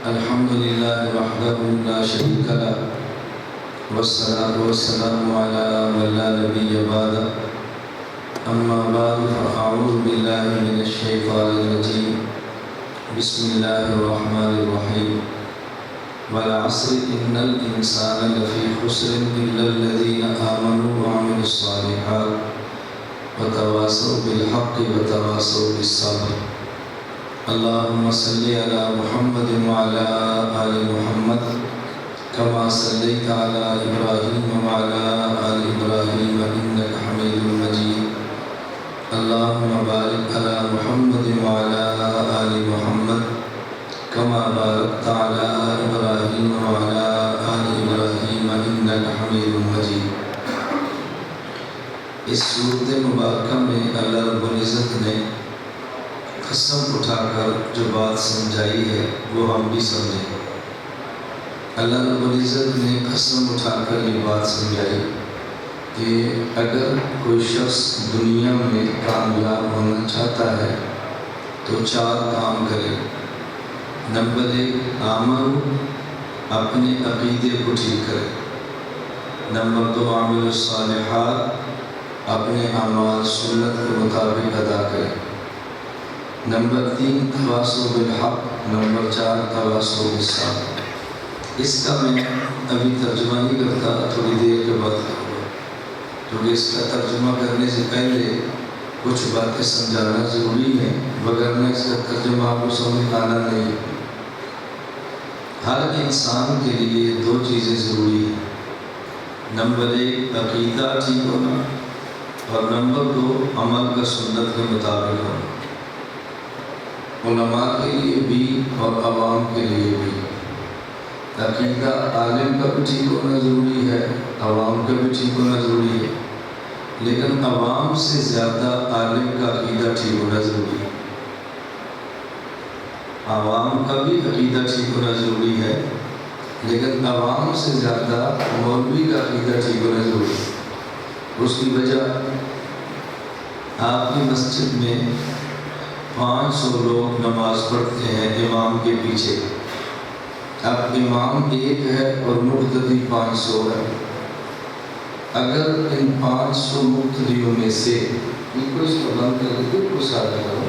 الحمد لله وحده لا شريك له والصلاة والسلام على من لا نبي بعده أما بعد فأعوذ بالله من الشيطان الرجيم بسم الله الرحمن الرحيم والعصر إن الإنسان لفي خسر إلا الذين آمنوا وعملوا الصالحات وتواصوا بالحق وتواصوا بالصبر اللهم صل على محمد وعلى آل محمد كما صليت على إبراهيم وعلى آل إبراهيم إنك حميد مجيد اللهم بارك على محمد وعلى آل محمد كما باركت على إبراهيم وعلى آل إبراهيم إنك حميد مجيد. اس سورۃ مبارکہ میں اللہ رب العزت نے قسم اٹھا کر جو بات سمجھائی ہے وہ ہم بھی سمجھیں. اللہ رب العزت نے قسم اٹھا کر یہ بات سمجھائی کہ اگر کوئی شخص دنیا میں کامیاب ہونا چاہتا ہے تو 4 کام کرے. نمبر 1 عمل، اپنے عقیدے کو ٹھیک کرے. نمبر 2 عمل الصالحات، اپنے اعمال سنت کے مطابق ادا کرے. نمبر 3 تواصوا بالحق. نمبر 4 تواصوا بالصبر. اس کا میں ابھی ترجمہ نہیں کرتا، تھوڑی دیر کے بعد کروں گا، کیونکہ اس کا ترجمہ کرنے سے پہلے کچھ باتیں سمجھانا ضروری ہے، وگرنہ اس کا ترجمہ آپ کو سمجھ آنا نہیں. ہر انسان کے لیے 2 چیزیں ضروری ہیں. نمبر 1 عقیدہ ٹھیک ہونا، اور نمبر 2 عمل کا سنت کے مطابق ہونا. علماء کے لیے بھی اور عوام کے لیے بھی. عقیدہ عالم کا بھی ٹھیک ہونا ضروری ہے، عوام کا بھی ٹھیک ہونا ضروری ہے، لیکن عوام سے زیادہ عالم کا عقیدہ ٹھیک ہونا ضروری ہے. عوام کا بھی عقیدہ ٹھیک ہونا ضروری ہے، لیکن عوام سے زیادہ مولوی کا عقیدہ ٹھیک ہونا ضروری ہے. اس کی وجہ آپ کی مسجد میں 500 لوگ نماز پڑھتے ہیں امام کے پیچھے. اب امام ایک ہے اور مقتدی 500 ہے. اگر ان 500 مقتدیوں میں سے بالکل اس کو بند کر کے بالکل سادہ کرو،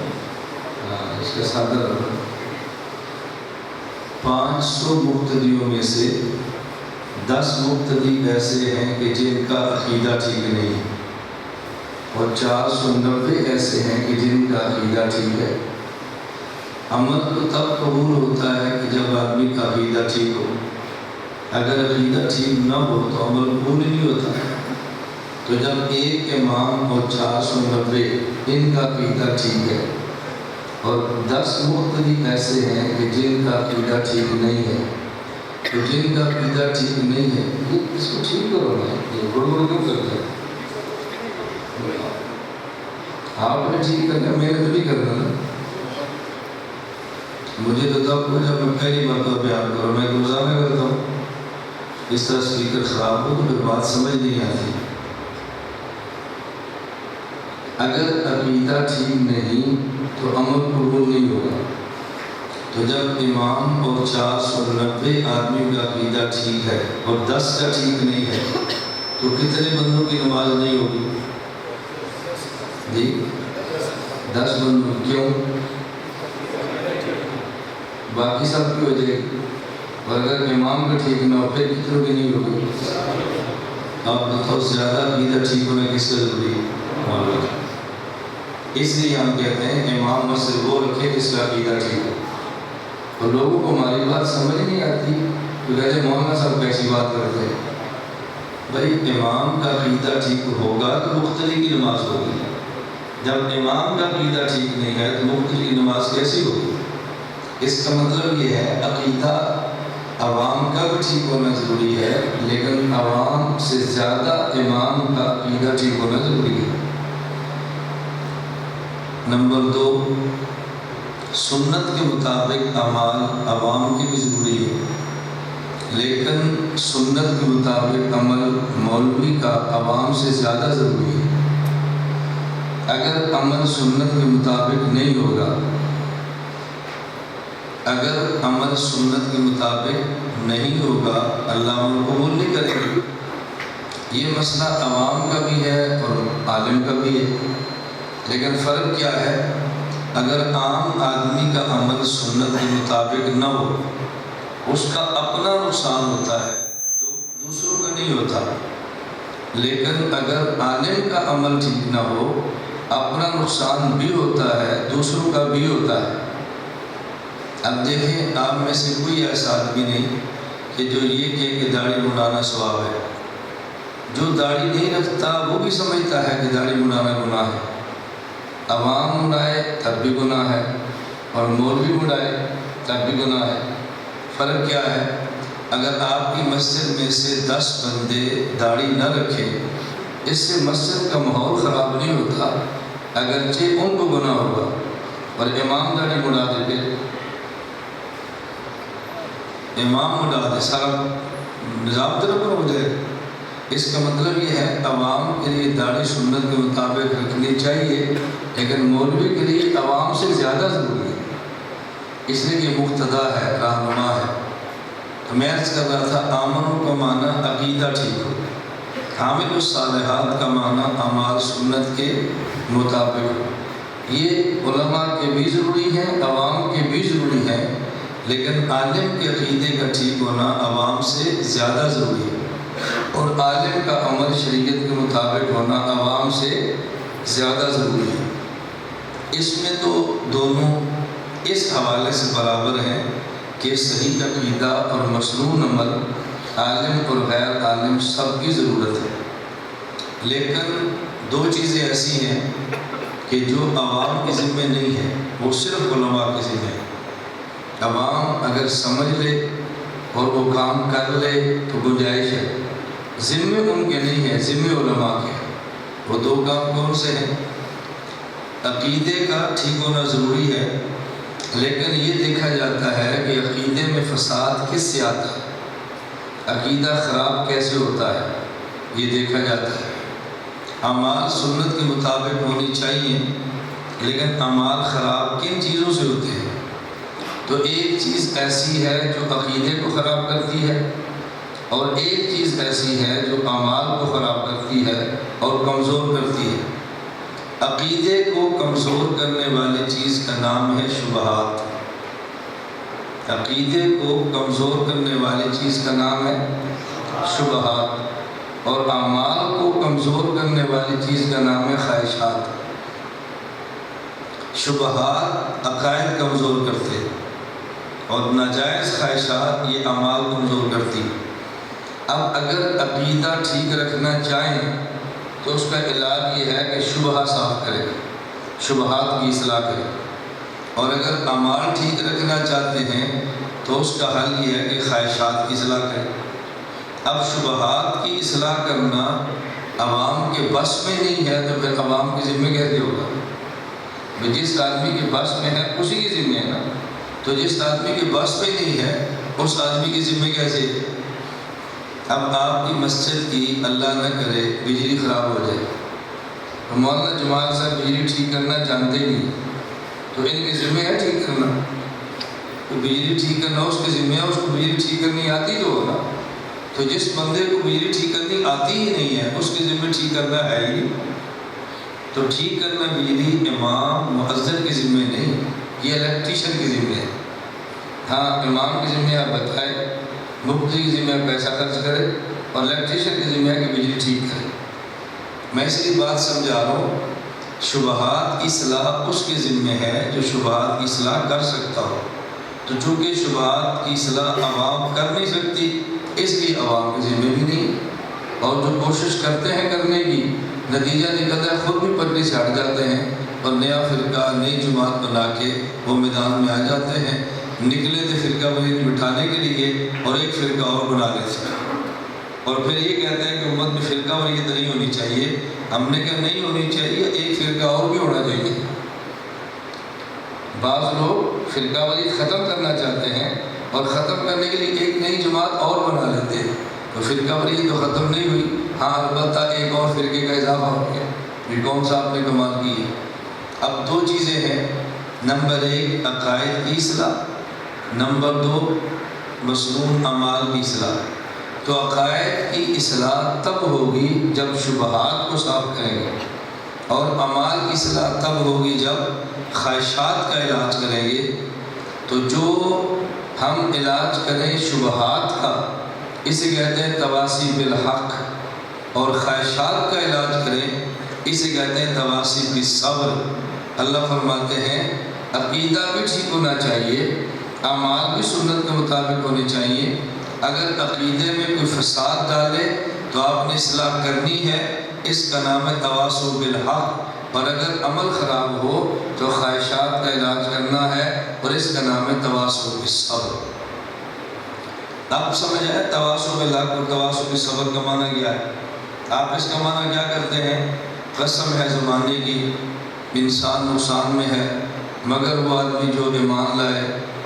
اس کا سادہ رکھو. 500 مقتدیوں میں سے 10 مقتدی ایسے ہیں کہ جن کا عقیدہ ٹھیک نہیں ہے، اور 490 ایسے ہیں کہ جن کا عقیدہ ٹھیک ہے. عمل تو تب قبول ہوتا ہے کہ جب آدمی کا عقیدہ ٹھیک ہو. اگر عقیدہ ٹھیک نہ ہو تو عمل قبول نہیں ہوتا. تو جب ایک امام اور 490 ان کا عقیدہ ٹھیک ہے، اور 10 مقتدی ایسے ہیں کہ جن کا عقیدہ ٹھیک نہیں ہے، تو جن کا عقیدہ ٹھیک نہیں ہے اس کو ٹھیک کرو نا. یہ گڑبڑ کیوں کرتے ہیں؟ آپ نے ٹھیک کرنا، میں نے تو نہیں کرنا نا. مجھے تو تب کو جب میں پہلی مرتبہ بیان کروں، میں روزانہ کرتا ہوں. اس طرح اسپیکر خراب ہو تو پھر بات سمجھ نہیں آتی. اگر عقیدہ ٹھیک نہیں تو عمل قبول نہیں ہوگا. تو جب امام اور 490 آدمی کا عقیدہ ٹھیک ہے اور 10 کا ٹھیک نہیں ہے، تو کتنے بندوں کی نماز نہیں ہوگی؟ جی 10 بندوں. کیوں؟ باقی سب کی ہو جائے گی، اور اگر امام کا ٹھیک نہ ہو پھر کتنوں کی نہیں ہوگی؟ آپ بتاؤ زیادہ عقیدہ ٹھیک ہونا کس کا ضروری ہے؟ اس لیے ہم کہتے ہیں امام مسجد وہ رکھے جس کا عقیدہ ٹھیک ہو. اور لوگوں کو ہماری بات سمجھ نہیں آتی تو کہتے مولانا صاحب کیسی بات کرتے ہیں. بھائی امام کا عقیدہ ٹھیک ہوگا تو مقتدی کی نماز ہوگی. جب امام کا عقیدہ ٹھیک نہیں ہے تو مقتدی کی نماز کیسی ہوگی؟ اس کا مطلب یہ ہے عقیدہ عوام کا بھی ٹھیک ہونا ضروری ہے، لیکن عوام سے زیادہ امام کا عقیدہ ٹھیک ہونا ضروری ہے. نمبر 2 سنت کے مطابق اعمال عوام کی بھی ضروری ہے، لیکن سنت کے مطابق عمل مولوی کا عوام سے زیادہ ضروری ہے. اگر عمل سنت کے مطابق نہیں ہوگا اگر عمل سنت کے مطابق نہیں ہوگا اللہ عمل قبول نہیں کرے گا۔ یہ مسئلہ عوام کا بھی ہے اور عالم کا بھی ہے، لیکن فرق کیا ہے؟ اگر عام آدمی کا عمل سنت کے مطابق نہ ہو، اس کا اپنا نقصان ہوتا ہے، دوسروں کا نہیں ہوتا۔ لیکن اگر عالم کا عمل ٹھیک نہ ہو، اپنا نقصان بھی ہوتا ہے، دوسروں کا بھی ہوتا ہے۔ اب دیکھیں، آپ میں سے کوئی ایسا آدمی نہیں کہ جو یہ کہے کہ داڑھی منڈانا ثواب ہے۔ جو داڑھی نہیں رکھتا وہ بھی سمجھتا ہے کہ داڑھی منڈانا گناہ ہے۔ عوام منڈائے تب بھی گناہ ہے، اور مولوی منڈائے تب بھی گناہ ہے۔ فرق کیا ہے؟ اگر آپ کی مسجد میں سے 10 بندے داڑھی نہ رکھیں، اس سے مسجد کا ماحول خراب نہیں ہوتا، اگرچہ ان کو گناہ ہوگا۔ اور امام داڑھی منڈا دے پھر امام منڈا دے، سارا نظام طرف پر ہو جائے۔ اس کا مطلب یہ ہے عوام کے لیے داڑھی سنت کے مطابق رکھنی چاہیے، لیکن مولوی کے لیے عوام سے زیادہ ضروری ہے، اس لیے کہ مقتدا ہے، رہنما ہے۔ تو میں عرض کر رہا تھا، آمنوں کا معنی عقیدہ ٹھیک ہو، عامل الصالحات کا معنی اعمال سنت کے مطابق ہو۔ یہ علماء کے بھی ضروری ہیں، عوام کے بھی ضروری ہیں، لیکن عالم کے عقیدے کا ٹھیک ہونا عوام سے زیادہ ضروری ہے، اور عالم کا عمل شریعت کے مطابق ہونا عوام سے زیادہ ضروری ہے۔ اس میں تو دونوں اس حوالے سے برابر ہیں کہ صحیح عقیدہ اور مسنون عمل عالم اور غیر عالم سب کی ضرورت ہے، لیکن 2 چیزیں ایسی ہیں کہ جو عوام کے ذمہ نہیں ہے، وہ صرف علماء کے ذمہ ہے۔ عوام اگر سمجھ لے اور وہ کام کر لے تو گنجائش ہے، ذمے ان کے نہیں ہے، ذمے علماء کے ہیں۔ وہ 2 کام کون سے ہیں؟ عقیدے کا ٹھیک ہونا ضروری ہے، لیکن یہ دیکھا جاتا ہے کہ عقیدے میں فساد کس سے آتا ہے، عقیدہ خراب کیسے ہوتا ہے، یہ دیکھا جاتا ہے۔ اعمال سنت کے مطابق ہونی چاہیے، لیکن اعمال خراب کن چیزوں سے ہوتے ہیں؟ تو ایک چیز ایسی ہے جو عقیدے کو خراب کرتی ہے، اور ایک چیز ایسی ہے جو اعمال کو خراب کرتی ہے اور کمزور کرتی ہے۔ عقیدے کو کمزور کرنے والی چیز کا نام ہے شبہات۔ عقیدے کو کمزور کرنے والی چیز کا نام ہے شبہات، اور اعمال کو کمزور کرنے والی چیز کا نام ہے خواہشات۔ شبہات عقائد کمزور کرتے ہیں، اور ناجائز خواہشات یہ اعمال کمزور کرتی ہیں۔ اب اگر عقیدہ ٹھیک رکھنا چاہیں تو اس کا علاج یہ ہے کہ شبہہ صاف کرے، شبہات کی اصلاح کرے، اور اگر اعمال ٹھیک رکھنا چاہتے ہیں تو اس کا حل یہ ہے کہ خواہشات کی اصلاح کرے۔ اب شبہات کی اصلاح کرنا عوام کے بس میں نہیں ہے تو پھر عوام کے ذمہ کیسے ہوگا؟ جس آدمی کے بس میں ہے اسی کے ذمہ ہے نا، تو جس آدمی کے بس میں نہیں ہے اس آدمی کے ذمہ کیسے؟ اب آپ کی مسجد کی اللہ نہ کرے بجلی خراب ہو جائے، تو مولانا جمال صاحب بجلی ٹھیک کرنا جانتے نہیں، تو ان کے ذمہ ہے ٹھیک کرنا، تو بجلی ٹھیک کرنا اس کے ذمہ ہے، اس کو بجلی ٹھیک کرنی آتی تو ہوگا۔ تو جس بندے کو بجلی ٹھیک کرنی آتی ہی نہیں ہے اس کے ذمہ ٹھیک کرنا ہے ہی، تو ٹھیک کرنا بجلی امام مؤذن کے ذمہ نہیں، یہ الیکٹریشین کے ذمہ ہے۔ ہاں امام کے ذمہ آپ بتائیں، مفتی کے ذمہ پیسہ خرچ کرے، اور الیکٹریشین کے ذمہ ہے کہ بجلی ٹھیک کرے۔ میں اس لیے بات سمجھا رہا ہوں، شبہات کی اصلاح اس کے ذمہ ہے جو شبہات کی اصلاح کر سکتا ہو، تو چونکہ شبہات کی اصلاح عوام کر نہیں سکتی اس لیے عوام کے ذمہ بھی نہیں، اور جو کوشش کرتے ہیں کرنے کی نتیجہ نکلتا ہے خود بھی پٹری سے ہٹ جاتے ہیں، اور نیا فرقہ نئی جماعت بنا کے وہ میدان میں آ جاتے ہیں، نکلے تھے فرقہ واریت مٹانے کے لیے اور ایک فرقہ اور بنا لیتے ہیں، اور پھر یہ کہتے ہیں کہ امت میں فرقہ واریت نہیں ہونی چاہیے۔ ہم نے کہا نہیں ہونی چاہیے، ایک فرقہ اور بھی ہونا چاہیے۔ بعض لوگ فرقہ واریت ختم کرنا چاہتے ہیں اور ختم کرنے کے لیے ایک نئی جماعت اور بنا لیتے ہیں، تو فرقہ واریت تو ختم نہیں ہوئی، ہاں البتہ ایک اور فرقے کا اضافہ ہو گیا۔ یہ کون سا آپ نے کمال کی ہے؟ اب 2 چیزیں ہیں، نمبر 1 عقائد کی اصلاح، نمبر 2 مصنون اعمال کی اصلاح۔ تو عقائد کی اصلاح تب ہوگی جب شبہات کو صاف کریں گے، اور اعمال کی اصلاح تب ہوگی جب خواہشات کا علاج کریں گے۔ تو جو ہم علاج کریں شبہات کا، اسے کہتے ہیں تواصی بالحق، اور خواہشات کا علاج کریں اسے کہتے ہیں تواصی بالصبر۔ اللہ فرماتے ہیں عقیدہ بھی ٹھیک ہونا چاہیے، اعمال بھی سنت کے مطابق ہونے چاہیے۔ اگر عقیدے میں کوئی فساد ڈالے تو آپ نے اصلاح کرنی ہے، اس کا نام ہے تواصی بالحق، اور اگر عمل خراب ہو تو خواہشات کا علاج کرنا ہے، اور اس کا نام ہے تواصی بالصبر۔ آپ سمجھ آئے تواصی بالحق اور تواصی بالصبر کا معنی کیا ہے؟ آپ اس کا معنی کیا کرتے ہیں؟ قسم ہے زمانے کی، انسان نقصان میں ہے، مگر وہ آدمی جو ایمان لائے،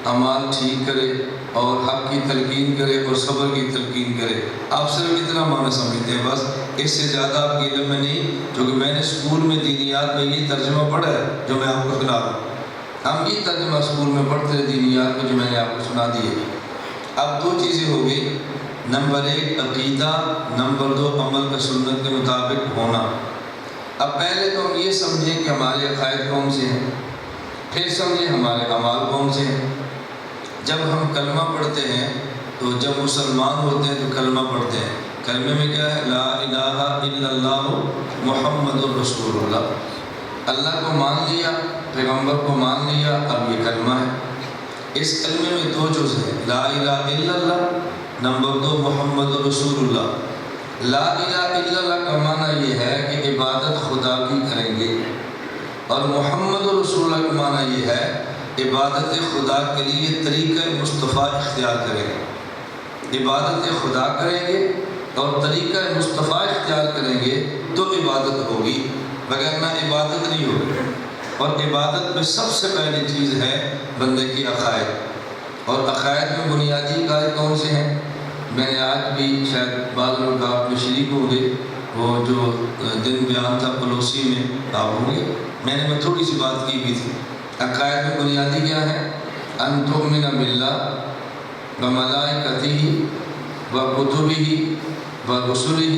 اعمال ٹھیک کرے اور حق کی تلقین کرے اور صبر کی تلقین کرے۔ آپ صرف اتنا معنی سمجھتے ہیں، بس اس سے زیادہ آپ کے علم میں نہیں، کیونکہ میں نے اسکول میں دینیات میں یہ ترجمہ پڑھا ہے جو میں آپ کو سنا رہا ہوں۔ ہم یہ ترجمہ اسکول میں پڑھتے ہیں دینیات میں جو میں نے آپ کو سنا دیے۔ اب 2 چیزیں ہو گئی، نمبر 1 عقیدہ، نمبر 2 عمل کا سنت کے مطابق ہونا۔ اب پہلے تو ہم یہ سمجھیں کہ ہمارے عقائد کون سے ہیں، پھر سمجھیں ہمارے اعمال کون سے ہیں۔ جب ہم کلمہ پڑھتے ہیں تو جب مسلمان ہوتے ہیں تو کلمہ پڑھتے ہیں، کلمے میں کیا ہے؟ لا الہ الا اللہ محمد الرسول اللہ۔ اللہ کو مان لیا، پیغمبر کو مان لیا، اب یہ کلمہ ہے۔ اس کلمے میں 2 جز ہیں، لا الہ الا اللہ، نمبر 2 محمد رسول اللہ۔ لا الہ الا اللہ کا معنی یہ ہے کہ عبادت خدا کی کریں گے، اور محمد رسول اللہ کا معنی یہ ہے عبادت خدا کے لیے طریقہ مصطفیٰ اختیار کریں گے۔ عبادت خدا کریں گے اور طریقہ مصطفیٰ اختیار کریں گے تو عبادت ہوگی، وگرنہ عبادت نہیں ہوگی۔ اور عبادت میں سب سے پہلی چیز ہے بندے کی عقائد، اور عقائد میں بنیادی عقائد کون سے ہیں؟ میں نے آج بھی شاید بعض لوگ آپ میں شریک ہوں گے، وہ جو دن بیان تھا پلوسی میں آپ ہوں گے، میں تھوڑی سی بات کی بھی تھی۔ عقائد میں بنیادی کیا ہے؟ ان تؤمن باللہ وملائکتہ وکتبہ ورسلہ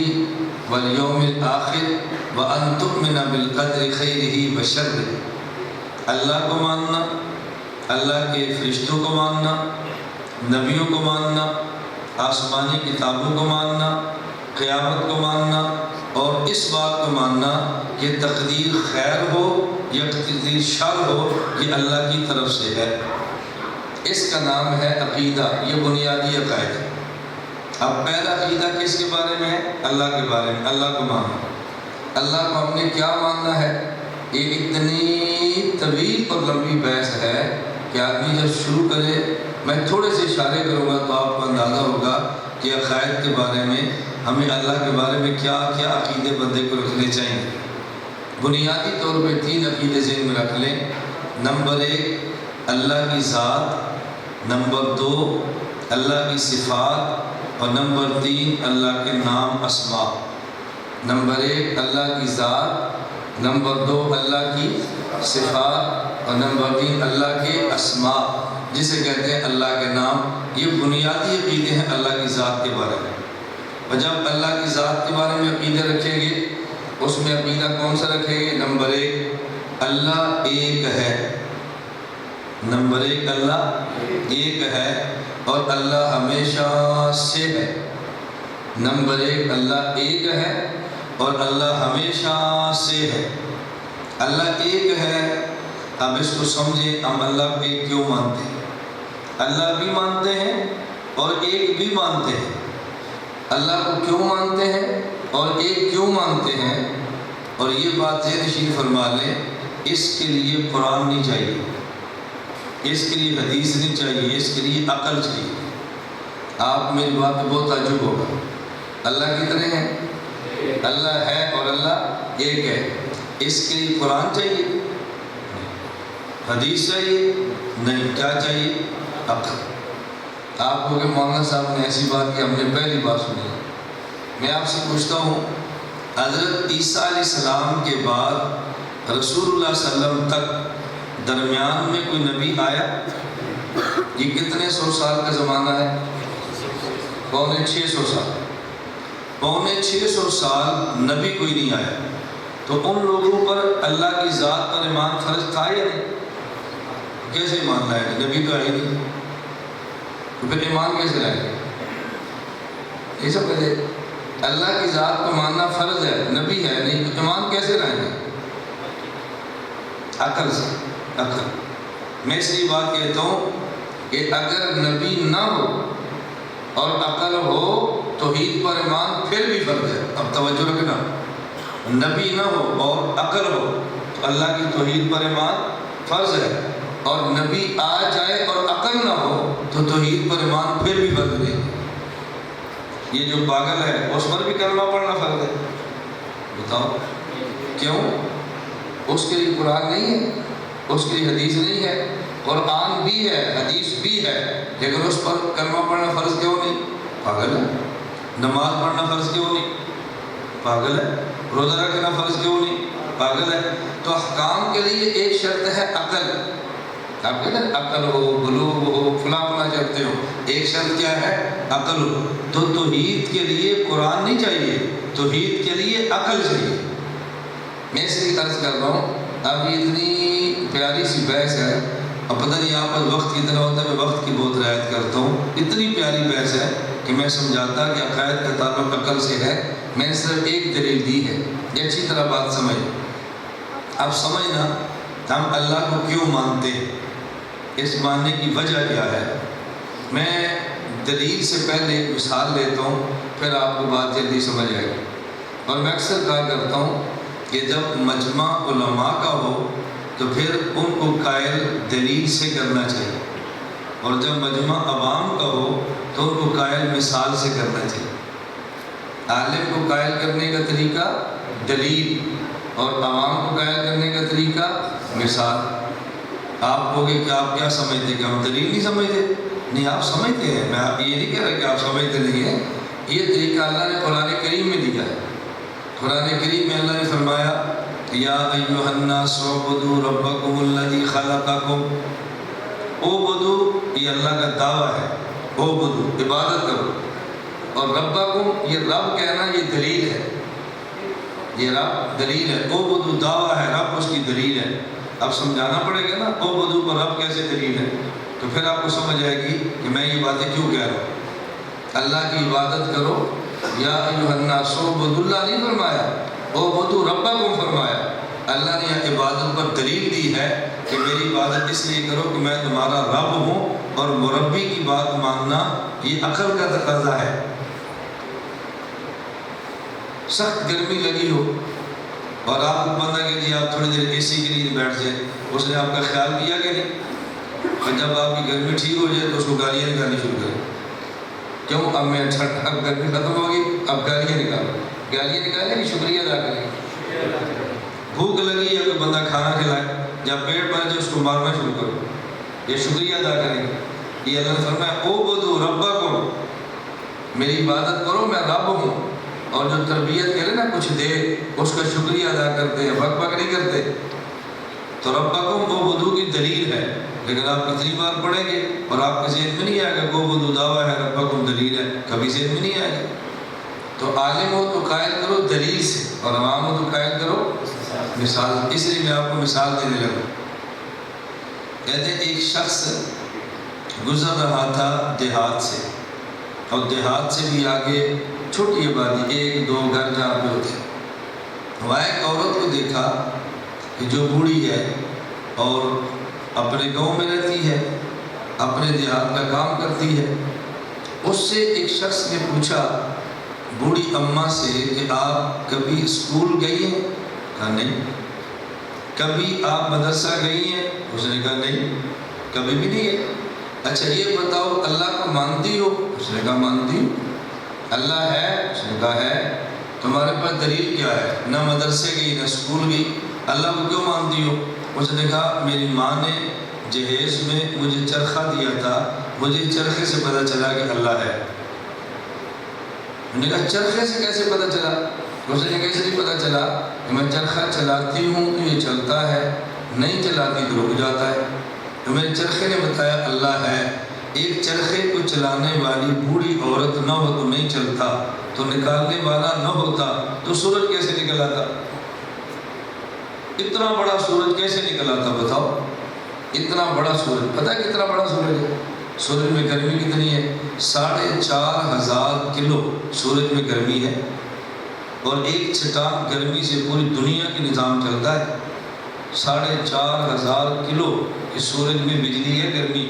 والیوم الآخر وان تؤمن بالقدر خیرہ وشرہ۔ اللہ کو ماننا، اللہ کے فرشتوں کو ماننا، نبیوں کو ماننا، آسمانی کتابوں کو ماننا، قیامت کو ماننا، اور اس بات کو ماننا کہ تقدیر خیر ہو یا تقدیر شر ہو یہ اللہ کی طرف سے ہے۔ اس کا نام ہے عقیدہ، یہ بنیادی عقائد ہے۔ اب پہلا عقیدہ کس کے بارے میں ہے؟ اللہ کے بارے میں، اللہ کو ماننا۔ اللہ کو ہم نے کیا ماننا ہے؟ یہ اتنی طویل اور لمبی بحث ہے کہ آدمی جب شروع کرے، میں تھوڑے سے اشارے کروں گا تو آپ کو اندازہ ہوگا کہ عقائد کے بارے میں ہمیں اللہ کے بارے میں کیا کیا عقیدے بندے کو رکھنے چاہیے۔ بنیادی طور پہ 3 عقیدے ذہن میں رکھ لیں۔ نمبر 1 اللہ کی ذات، نمبر 2 اللہ کی صفات، اور نمبر 3 اللہ کے نام اسماء۔ نمبر 1 اللہ کی ذات، نمبر 2 اللہ کی صفات، اور نمبر 3 اللہ کے اسماء، جسے کہتے ہیں اللہ کے نام۔ یہ بنیادی عقیدے ہیں اللہ کی ذات کے بارے میں۔ اور جب اللہ کی ذات کے بارے میں عقیدے رکھیں گے، اس میں عقیدہ کون سا رکھیں گے؟ نمبر 1 اللہ ایک ہے، نمبر 1 اللہ ایک ہے اور اللہ ہمیشہ سے ہے۔ نمبر 1 اللہ ایک ہے اور اللہ ہمیشہ سے ہے۔ اللہ ایک ہے، اب اس کو سمجھیں، ہم اللہ کو ایک کیوں مانتے ہیں؟ اللہ بھی مانتے ہیں اور ایک بھی مانتے ہیں۔ اللہ کو کیوں مانتے ہیں اور ایک کیوں مانتے ہیں؟ اور یہ بات نشین فرما لیں، اس کے لیے قرآن نہیں چاہیے، اس کے لیے حدیث نہیں چاہیے، اس کے لیے عقل چاہیے۔ آپ میری بات پہ بہت تعجب ہوگا، اللہ کتنے ہیں؟ اللہ ہے اور اللہ ایک ہے، اس کے لیے قرآن چاہیے؟ حدیث چاہیے؟ نہیں، کیا چاہیے؟ عقل۔ آپ کو کہ مولانا صاحب نے ایسی بات کی ہم نے پہلی بار سنی۔ میں آپ سے پوچھتا ہوں، حضرت عیسیٰ علیہ السلام کے بعد رسول اللہ صلی اللہ علیہ وسلم تک درمیان میں کوئی نبی آیا؟ یہ کتنے سو سال کا زمانہ ہے؟ 650 سال. 650 سال نبی کوئی نہیں آیا، تو ان لوگوں پر اللہ کی ذات پر ایمان فرض تھا یا نہیں؟ کیسے ایمان لائے گا؟ نبی تو آئی نہیں، تو پھر ایمان کیسے لائے گا؟ یہ سب پہلے اللہ کی ذات کو ماننا فرض ہے، نبی ہے نہیں، تو ایمان کیسے لائیں گے؟ عقل سے. عقل. میں اس لیے بات کہتا ہوں کہ اگر نبی نہ ہو اور عقل ہو توحید پر ایمان پھر بھی فرض ہے. اب توجہ رکھنا، نبی نہ ہو اور عقل ہو تو اللہ کی توحید پر ایمان فرض ہے، اور نبی آ جائے اور عقل نہ ہو تو توحید پر ایمان پھر بھی فرض نہیں. یہ جو پاگل ہے اس پر بھی کلمہ پڑھنا فرض ہے. بتاؤ کیوں؟ اس کے لیے قرآن نہیں ہے، اس کے لیے حدیث نہیں ہے. قرآن بھی ہے، حدیث بھی ہے، لیکن اس پر کلمہ پڑھنا فرض کیوں نہیں؟ پاگل ہے. نماز پڑھنا فرض کیوں نہیں؟ پاگل ہے. روزہ رکھنا فرض کیوں نہیں؟ پاگل ہے. تو احکام کے لیے ایک شرط ہے عقل. آپ کہتے ہیں عقل ہو، بلوغ ہو، فلاں فلاں چاہتے ہو، ایک شرط کیا ہے؟ عقل ہو. تو توحید کے لیے قرآن نہیں چاہیے، توحید کے لیے عقل چاہیے. میں اس لیے عرض کر رہا ہوں، اب یہ اتنی پیاری سی بحث ہے، اب پتہ نہیں آپ پر وقت کتنا ہوتا ہے، میں وقت کی بہت رعایت کرتا ہوں. اتنی پیاری بحث ہے کہ میں سمجھاتا کہ عقائد کا تعلق عقل سے ہے. میں نے صرف ایک دلیل دی ہے، یہ اچھی طرح بات سمجھ. اب سمجھنا ہم اللہ کو کیوں مانتے ہیں، اس ماننے کی وجہ کیا ہے. میں دلیل سے پہلے ایک مثال لیتا ہوں، پھر آپ کو بات جلدی سمجھ آئے گی. اور میں اکثر کہا کرتا ہوں کہ جب مجمع علماء کا ہو تو پھر ان کو قائل دلیل سے کرنا چاہیے، اور جب مجمع عوام کا ہو تو ان کو قائل مثال سے کرنا چاہیے. عالم کو قائل کرنے کا طریقہ دلیل، اور عوام کو قائل کرنے کا طریقہ مثال. آپ کہو گے کہ آپ کیا سمجھتے کہ ہم دلیل نہیں سمجھتے؟ نہیں، آپ سمجھتے ہیں. میں آپ یہ نہیں کہہ رہا کہ آپ سمجھتے نہیں ہیں. یہ طریقہ اللہ نے قرآن کریم میں دیا ہے. قرآن کریم میں اللہ نے فرمایا یا ایھا الناس اعبدوا ربکم الذی خلقکم. اعبدوا یہ اللہ کا دعویٰ ہے، اعبدوا عبادت کرو، اور ربکم یہ رب کہنا یہ دلیل ہے، یہ رب دلیل ہے. اعبدوا دعویٰ ہے، رب اس کی دلیل ہے. اب سمجھانا پڑے گا نا اعبدوا کو رب کیسے دلیل ہے، تو پھر آپ کو سمجھ آئے گی کہ میں یہ باتیں کیوں کہہ رہا ہوں. اللہ کی عبادت کرو، یا ایھا الناس اعبدوا اللہ نہیں فرمایا، اعبدوا ربکم فرمایا. اللہ نے یہ عبادت پر دلیل دی ہے کہ میری عبادت اس لیے کرو کہ میں تمہارا رب ہوں، اور مربی کی بات ماننا یہ عقل کا تقاضا ہے. سخت گرمی لگی ہو اور آپ کو بندہ کہ جی آپ تھوڑی دیر اے سی کے لیے بیٹھ جائیں، اس نے آپ کا خیال کیا کہ نہیں؟ اور جب آپ کی گرمی ٹھیک ہو جائے تو اس کو گالیاں نکالنی شروع کریں. کیوں؟ اب میں اب گرمی ختم ہوگی، اب گالیاں نکالو. گالیاں نکالیں کہ شکریہ ادا کریں. بھوک لگی ہے تو بندہ کھانا کھلائے، جب پیٹ بھر جائے اس کو مارنا شروع کرو، یہ شکریہ ادا کریں. یہ اللہ نے فرمایا اعبدوا ربکم، میری عبادت کرو میں رب ہوں. اور جو تربیت کرے نا کچھ دے اس کا شکریہ ادا کرتے ہیں، بک بک نہیں کرتے. تو ربکم اعبدوا کی دلیل ہے، لیکن آپ کتنی بار پڑھیں گے اور آپ کے ذہن میں نہیں آئے گا کہ اعبدوا دعویٰ ہے، ربکم دلیل ہے، کبھی ذہن میں نہیں آئے گا. تو عالم ہو تو قائل کرو دلیل سے، اور عوام ہو تو قائل کرو مثال. اس لیے میں آپ کو مثال دینے لگا. کہتے ہیں ایک شخص گزر رہا تھا دیہات سے، اور دیہات سے بھی آگے چھوٹی آبادی 1-2 گھر جہاں پہ ہوتے. وہاں ایک عورت کو دیکھا کہ جو بوڑھی ہے اور اپنے گاؤں میں رہتی ہے، اپنے دیہات کا کام کرتی ہے. اس سے ایک شخص نے پوچھا بوڑھی اماں سے کہ آپ کبھی اسکول گئی ہیں؟ کہا نہیں. کبھی آپ مدرسہ گئی ہیں؟ اس نے کہا نہیں، کبھی بھی نہیں ہے. اچھا یہ بتاؤ اللہ کو مانتی ہو؟ اس نے کہا مانتی ہوں. اللہ ہے؟ اس نے کہا ہے. تمہارے پاس دلیل کیا ہے؟ نہ مدرسے گئی نہ اسکول گئی، اللہ کو کیوں مانتی ہو؟ اس نے کہا میری ماں نے جہیز میں مجھے چرخہ دیا تھا، مجھے چرخے سے پتہ چلا کہ اللہ ہے. میں نے کہا چرخے سے کیسے پتہ چلا؟ اس نے کیسے نہیں پتہ چلا کہ میں چرخہ چلاتی ہوں تو یہ چلتا ہے، نہیں چلاتی تو رک جاتا ہے. ہمیں چرخے نے بتایا اللہ ہے۔ ایک چرخے کو چلانے والی بوڑھی عورت نہ ہو تو نہیں چلتا، تو نکالنے والا نہ ہوتا تو سورج کیسے نکل آتا؟ اتنا بڑا سورج کیسے نکل آتا بتاؤ؟ اتنا بڑا سورج، پتہ ہے کتنا بڑا سورج ہے؟ سورج میں گرمی کتنی ہے؟ 4500 کلو سورج میں گرمی ہے، اور ایک چھٹان گرمی سے پوری دنیا کی نظام چلتا ہے۔ 4500 کلو اس سورج میں بجلی ہے، گرمی،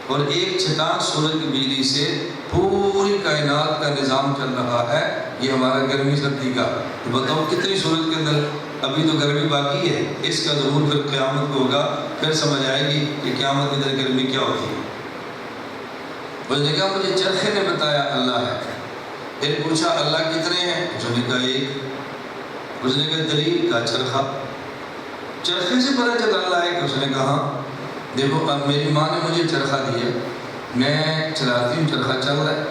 اور ایک چھٹان سورج کی بجلی سے پوری کائنات کا نظام چل رہا ہے۔ یہ ہمارا گرمی سردی کا، تو بتاؤ کتنی سورج کے اندر ابھی تو گرمی باقی ہے، اس کا ضرور پھر قیامت کو ہوگا، پھر سمجھ آئے گی کہ قیامت کے اندر گرمی کیا ہوتی ہے۔ اس نے کہا مجھے چرخے نے بتایا اللہ ہے۔ پھر پوچھا اللہ کتنے ہیں؟ اس نے کہا ایک۔ اس نے کہا دلیل کا چرخہ، چرخے سے پتہ چلا اللہ ہے کہ اس نے کہا دیکھو اب میری ماں نے مجھے چرخہ دیا، میں چلاتی ہوں، چرخہ چل رہا ہے،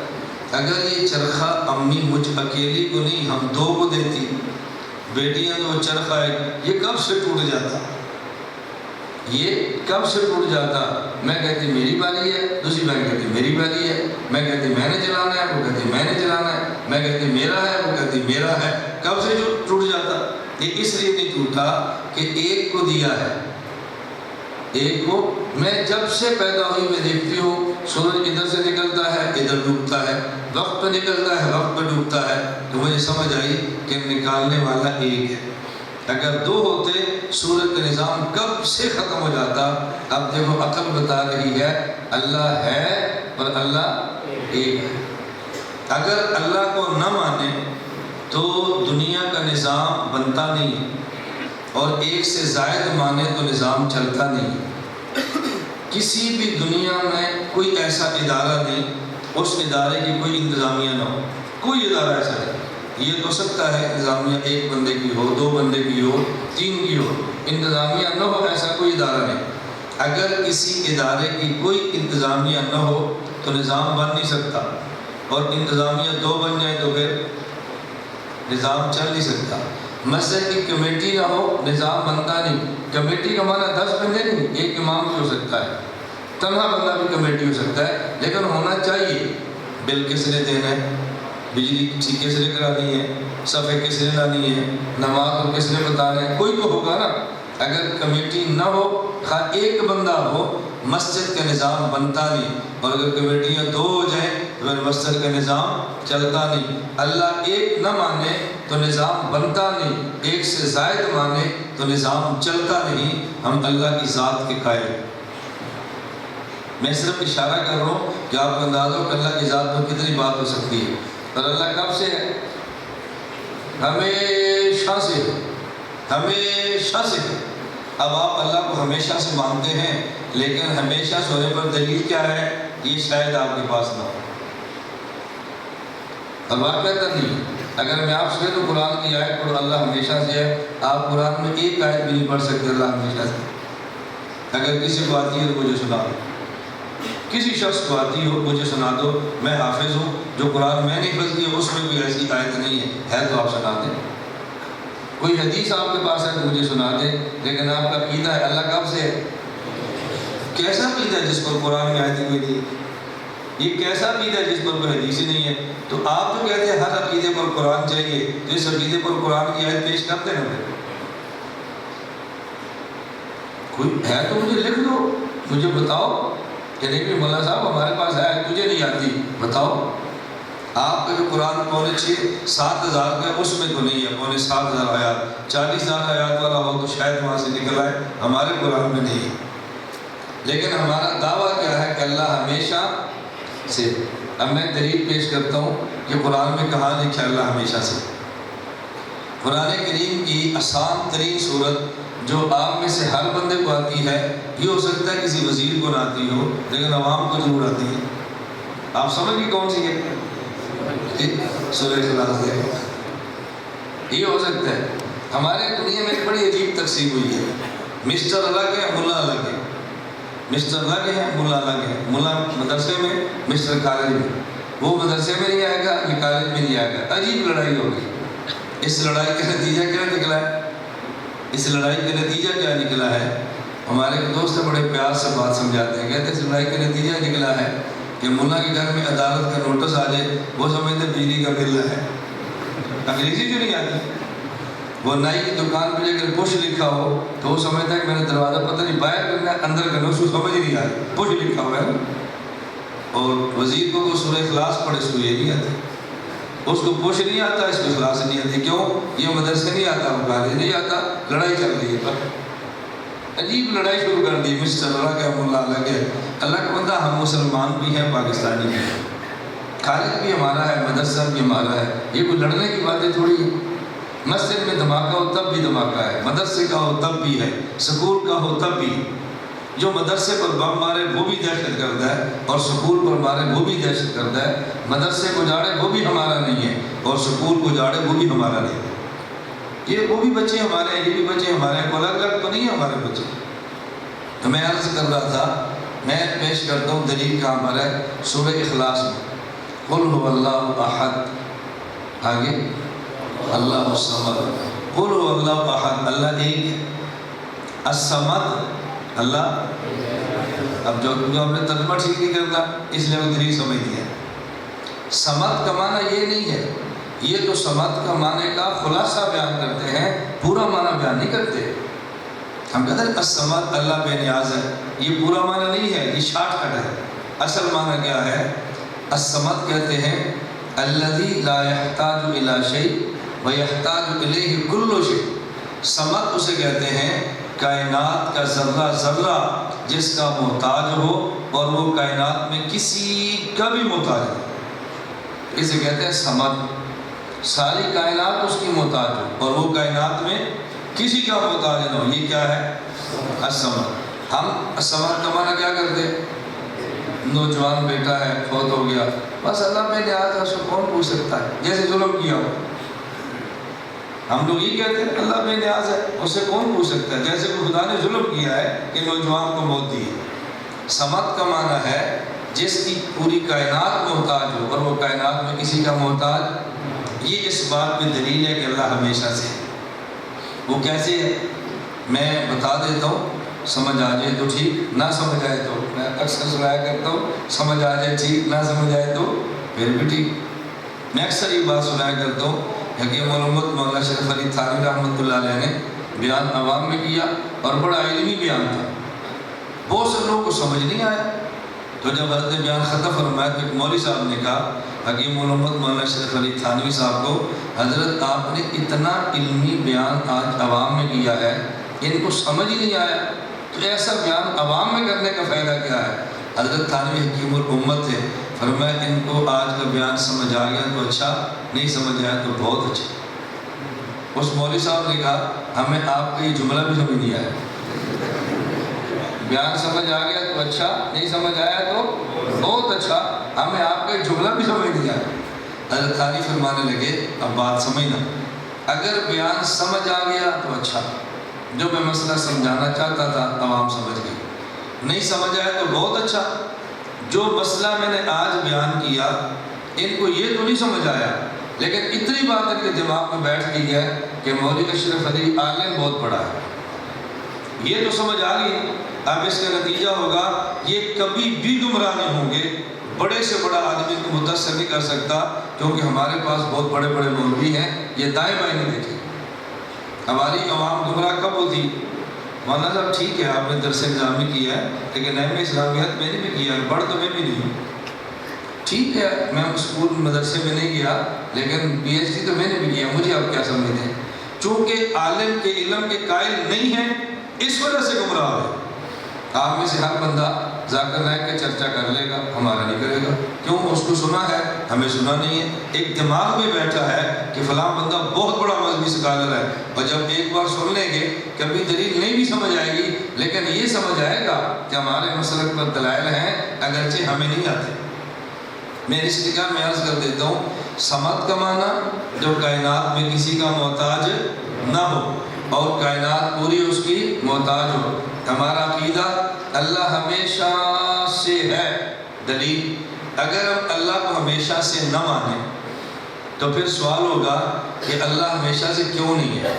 اگر یہ چرخہ امی مجھ اکیلی کو نہیں ہم دو کو دیتی، بیٹیاں تو چرخہ ہے، یہ کب سے ٹوٹ جاتا، یہ کب سے ٹوٹ جاتا۔ میں کہتی میری باری ہے، دوسری بہن کہتی میری باری ہے، میں کہتی میں نے چلانا ہے، وہ کہتی میں نے چلانا ہے، میں کہتی میرا ہے، وہ کہتی میرا ہے، کب سے جو ٹوٹ جاتا۔ یہ اس لیے نہیں ٹوٹا کہ ایک کو دیا ہے، ایک کو، میں جب سے پیدا ہوئی میں دیکھتی ہوں سورج ادھر سے نکلتا ہے ادھر ڈوبتا ہے، وقت پہ نکلتا ہے وقت پہ ڈوبتا ہے، تو مجھے سمجھ آئی کہ نکالنے والا ایک ہے۔ اگر دو ہوتے سورج کا نظام کب سے ختم ہو جاتا۔ اب دیکھو عقل بتا رہی ہے اللہ ہے اور اللہ ایک ہے۔ اگر اللہ کو نہ مانے تو دنیا کا نظام بنتا نہیں، اور ایک سے زائد مانے تو نظام چلتا نہیں۔ کسی بھی دنیا میں کوئی ایسا ادارہ نہیں اس ادارے کی کوئی انتظامیہ نہ ہو، کوئی ادارہ ایسا نہیں۔ یہ تو سکتا ہے انتظامیہ ایک بندے کی ہو، دو بندے کی ہو، تین کی ہو، انتظامیہ نہ ہو ایسا کوئی ادارہ نہیں۔ اگر کسی ادارے کی کوئی انتظامیہ نہ ہو تو نظام بن نہیں سکتا، اور انتظامیہ دو بن جائے تو پھر نظام چل نہیں سکتا۔ مسجد کی کمیٹی نہ ہو نظام بنتا نہیں۔ کمیٹی کا معنی 10 بندے نہیں، ایک امام بھی ہو سکتا ہے، تنہا بندہ بھی کمیٹی ہو سکتا ہے، لیکن ہونا چاہیے۔ بل کس نے دینا ہے، بجلی کس نے کرانی ہے، صفحے کس نے لانی ہے، نماز کو کس نے بتانا ہے، کوئی تو ہوگا نا۔ اگر کمیٹی نہ ہو، خواہ ایک بندہ ہو، مسجد کا نظام بنتا نہیں، اور اگر کمیٹیاں دو ہو جائیں تو پھر مسجد کا نظام چلتا نہیں۔ اللہ ایک نہ مانے تو نظام بنتا نہیں، ایک سے زائد مانے تو نظام چلتا نہیں۔ ہم اللہ کی ذات کے قائل ہیں۔ میں صرف اشارہ کر رہا ہوں کہ آپ کو اندازہ ہو کہ اللہ کی ذات پر کتنی بات ہو سکتی ہے۔ اور اللہ کب سے ہے؟ ہمیشہ سے، ہمیشہ سے۔ اب آپ اللہ کو ہمیشہ سے مانتے ہیں، لیکن ہمیشہ سے ہونے پر دلیل کیا ہے؟ یہ شاید آپ کے پاس نہ ہو۔ اب آپ کہتے نہیں، اگر میں آپ سے کہوں تو قرآن کی آیت پڑھو اللہ ہمیشہ سے ہے، آپ قرآن میں ایک آیت بھی نہیں پڑھ سکتے اللہ ہمیشہ سے۔ اگر کسی کو آتی ہے تو مجھے سنا دو، کسی شخص کو آتی ہو مجھے سنا دو، میں حافظ ہوں، جو قرآن میں نے حفظ کیا اس میں کوئی ایسی آیت نہیں ہے تو آپ سنا دیں۔ کوئی حدیث آپ کے پاس ہے تو مجھے سنا دیں، لیکن آپ کا عقیدہ ہے اللہ کب سے ہے؟ کیسا عقیدہ ہے جس پر قرآن میں آیت ہوئی تھی؟ یہ کیسا عقیدہ ہے جس پر کوئی حدیث ہی نہیں ہے؟ تو آپ تو کہتے ہیں ہر عقیدے پر قرآن چاہیے، تو اس عقیدے پر قرآن کی آیت پیش کرتے ہیں نا؟ کوئی ہے تو مجھے لکھ دو، مجھے بتاؤ کہ نہیں بھی مولانا صاحب ہمارے پاس ہے، تجھے نہیں آتی، بتاؤ۔ آپ کا جو قرآن 6-7 ہزار کا اس میں تو نہیں ہے، 7.5 آیات، 40,000 آیات والا ہو تو شاید وہاں سے نکل آئے، ہمارے قرآن میں نہیں ہے۔ لیکن ہمارا دعویٰ کیا ہے کہ اللہ ہمیشہ سے۔ اب میں دلیل پیش کرتا ہوں کہ قرآن میں کہاں لکھا اللہ ہمیشہ سے۔ قرآن کریم کی آسان ترین صورت جو آپ میں سے ہر بندے کو آتی ہے، یہ ہو سکتا ہے کسی وزیر کو نہ آتی ہو لیکن عوام کو ضرور آتی ہے۔ آپ سمجھ گئے کون سی ہے؟ سورہ اخلاص ہے۔ یہ ہو سکتا ہے۔ ہمارے دنیا میں ایک بڑی عجیب تقسیم ہوئی ہے، مسٹر الگ ہے، ملا الگ ہے، مسٹر الگ ہے، ملا الگ ہے۔ ملا مدرسے میں، مسٹر کالج میں۔ وہ مدرسے میں نہیں آئے گا، یہ کالج میں نہیں آئے گا۔ عجیب لڑائی ہو گئی۔ اس لڑائی کا نتیجہ کیا نکلا ہے؟ اس لڑائی کا نتیجہ کیا نکلا ہے؟ ہمارے ایک دوست بڑے پیار سے بات سمجھاتے ہیں، کہتے ہیں لڑائی کا نتیجہ نکلا ہے کہ ملا کے گھر میں عدالت کا نوٹس آ جائے وہ سمجھتے بجلی کا بل ہے۔ انگریزی جو نہیں آتی، وہ نائی کی دکان پہ اگر پش لکھا ہو تو وہ سمجھتا ہے کہ میں نے دروازہ پتہ نہیں باہر کرنا ہے اندر کرنا، اس کو سمجھ ہی نہیں آ رہی، پش لکھا ہوا ہے۔ اور وزیر کو سورہ اخلاص پڑھے اس کو یہ نہیں آتی، اس کو پش نہیں آتا، اس کو اخلاص نہیں آتی۔ کیوں؟ یہ مدرسے نہیں آتا، وہ کالج نہیں آتا، لڑائی چل رہی ہے۔ عجیب لڑائی شروع کر دی، مسٹر اللہ کے ملا الگ ہے۔ اللہ کا بندہ ہم مسلمان بھی ہیں، پاکستانی بھی ہیں، کالج بھی ہمارا ہے، مدرسہ بھی ہمارا ہے، یہ کوئی لڑنے کی باتیں تھوڑی ہے۔ مسجد میں دھماکہ ہو تب بھی دھماکہ ہے، مدرسے کا ہو تب بھی ہے، سکول کا ہو تب بھی۔ جو مدرسے پر بم مارے وہ بھی دہشت گرد ہے، اور سکول پر مارے وہ بھی دہشت گرد ہے۔ مدرسے کو جاڑے وہ بھی ہمارا نہیں ہے، اور سکول کو جاڑے وہ بھی ہمارا نہیں ہے۔ یہ وہ بھی بچے ہمارے ہیں، یہ بھی بچے ہمارے ہیں، الگ الگ تو نہیں ہے ہمارے بچے۔ تو میں عرض کر رہا تھا، میں پیش کرتا ہوں دلیل کہاں پر ہے، سورہ اخلاص میں قل هو اللہ احد، آگے اللہ الصمد، قل هو اللہ احد، اللہ ایک ہے، الصمد اللہ، اب جو ہم نے ترجمہ ٹھیک نہیں کرتا اس لیے وہ دلیل سمجھ دیا۔ صمد کا معنی یہ نہیں ہے، یہ تو صمد کا معنی کا خلاصہ بیان کرتے ہیں، پورا معنی بیان نہیں کرتے۔ ہم کہتے ہیں الصمد اللہ بے نیاز ہے، یہ پورا معنی نہیں ہے، یہ شارٹ کٹ ہے۔ اصل معنی کیا ہے؟ الصمد کہتے ہیں الذی لا یحتاج الی شیء ویحتاج الیہ کل شیء۔ صمد اسے کہتے ہیں کائنات کا ذرہ ذرہ جس کا محتاج ہو اور وہ کائنات میں کسی کا بھی محتاج ہو، اسے کہتے ہیں صمد۔ ساری کائنات اس کی محتاج ہو اور وہ کائنات میں کسی کا محتاج نہ ہو، یہ کیا ہے؟ الصمد۔ ہم الصمد کا معنی کیا کرتے ہیں؟ نوجوان بیٹا ہے، فوت ہو گیا، بس اللہ بے نیاز ہے، اس کو کون پوچھ سکتا ہے، جیسے ظلم کیا ہو۔ ہم لوگ یہ کہتے ہیں اللہ بے نیاز ہے، اس سے کون پوچھ سکتا ہے، جیسے کہ خدا نے ظلم کیا ہے کہ نوجوان کو موت دی۔ صمد کا معنی ہے جس کی پوری کائنات محتاج ہو اور وہ کائنات میں کسی کا محتاج۔ یہ اس بات میں دلیل ہے کہ اللہ ہمیشہ سے ہے۔ وہ کیسے ہے میں بتا دیتا ہوں، سمجھ آ جائے تو ٹھیک، نہ سمجھ آئے تو میں اکثر سنایا کرتا ہوں، سمجھ آ جائے ٹھیک، نہ سمجھ آئے تو پھر بھی ٹھیک۔ میں اکثر یہ بات سنایا کرتا ہوں، حکیم علامت مولانا شریف علی تھانوی رحمۃ اللہ علیہ نے بیان عوام میں کیا اور بڑا علمی بیان تھا، بہت سے لوگوں کو سمجھ نہیں آیا۔ تو جب حضرت نے بیان ختم فرمایا تو ایک مولوی صاحب نے کہا حکیم علامت مولانا شریف علی تھانوی صاحب کو، حضرت آپ نے اتنا علمی بیان آج عوام میں کیا ہے، ان کو سمجھ ہی نہیں آیا، تو ایسا بیان عوام میں کرنے کا فائدہ کیا ہے؟ حضرت تھانوی حکیم الامت تھے، فرمایا ان کو آج کا بیان سمجھ آ گیا تو اچھا، نہیں سمجھ آیا تو بہت اچھا۔ اس مولوی صاحب نے کہا ہمیں آپ کا یہ جملہ بھی سمجھ نہیں آیا، بیان سمجھ آ گیا تو اچھا، نہیں سمجھ آیا تو بہت اچھا، ہمیں آپ کا جملہ بھی سمجھ نہیں آیا۔ حضرت تھانوی فرمانے لگے اب بات سمجھنا، اگر بیان سمجھ آ گیا تو اچھا، جو میں مسئلہ سمجھانا چاہتا تھا عوام سمجھ گئی، نہیں سمجھ آیا تو بہت اچھا، جو مسئلہ میں نے آج بیان کیا ان کو یہ تو نہیں سمجھ آیا، لیکن اتنی بات ان کے دماغ میں بیٹھ گئی ہے کہ مولوی اشرف علی عالم بہت بڑا ہے، یہ تو سمجھ آ گئی۔ اب اس کا نتیجہ ہوگا یہ کبھی بھی گمراہ نہیں ہوں گے، بڑے سے بڑا آدمی کو متاثر نہیں کر سکتا، کیونکہ ہمارے پاس بہت بڑے بڑے مولوی ہیں، یہ دائیں بائیں نہیں دیکھیں۔ ہماری عوام گمراہ کب ہوتی؟ مولانا صاحب ٹھیک ہے آپ نے درس نظامی کیا ہے، لیکن اہم اسلامیات میں نے بھی کیا ہے، پڑھ تو میں بھی نہیں ہوں، ٹھیک ہے میں اسکول مدرسے میں نہیں گیا لیکن پی ایچ ڈی تو میں نے بھی کیا، مجھے آپ کیا سمجھتے ہیں؟ چونکہ عالم کے علم کے قائل نہیں ہیں اس وجہ سے گمراہ ہے۔ آپ میں سے ہر بندہ ذاکر نائک کا چرچا کر لے گا، ہمارا نہیں کرے گا، کیوں؟ اس کو سنا ہے، ہمیں سنا نہیں ہے۔ ایک دماغ میں بیٹھا ہے کہ فلاں بندہ بہت بڑا مذہبی اسکالر ہے، اور جب ایک بار سن لیں گے کبھی دلیل نہیں بھی سمجھ آئے گی، لیکن یہ سمجھ آئے گا کہ ہمارے مسلک پر دلائل ہیں اگرچہ ہمیں نہیں آتے۔ میں اس لیے میں عرض کر دیتا ہوں، صمد کا معنی جو کائنات میں کسی کا محتاج نہ ہو اور کائنات پوری اس کی محتاج ہو۔ ہمارا عقیدہ اللہ ہمیشہ سے ہے، دلیل اگر ہم اللہ کو ہمیشہ سے نہ مانیں تو پھر سوال ہوگا کہ اللہ ہمیشہ سے کیوں نہیں ہے،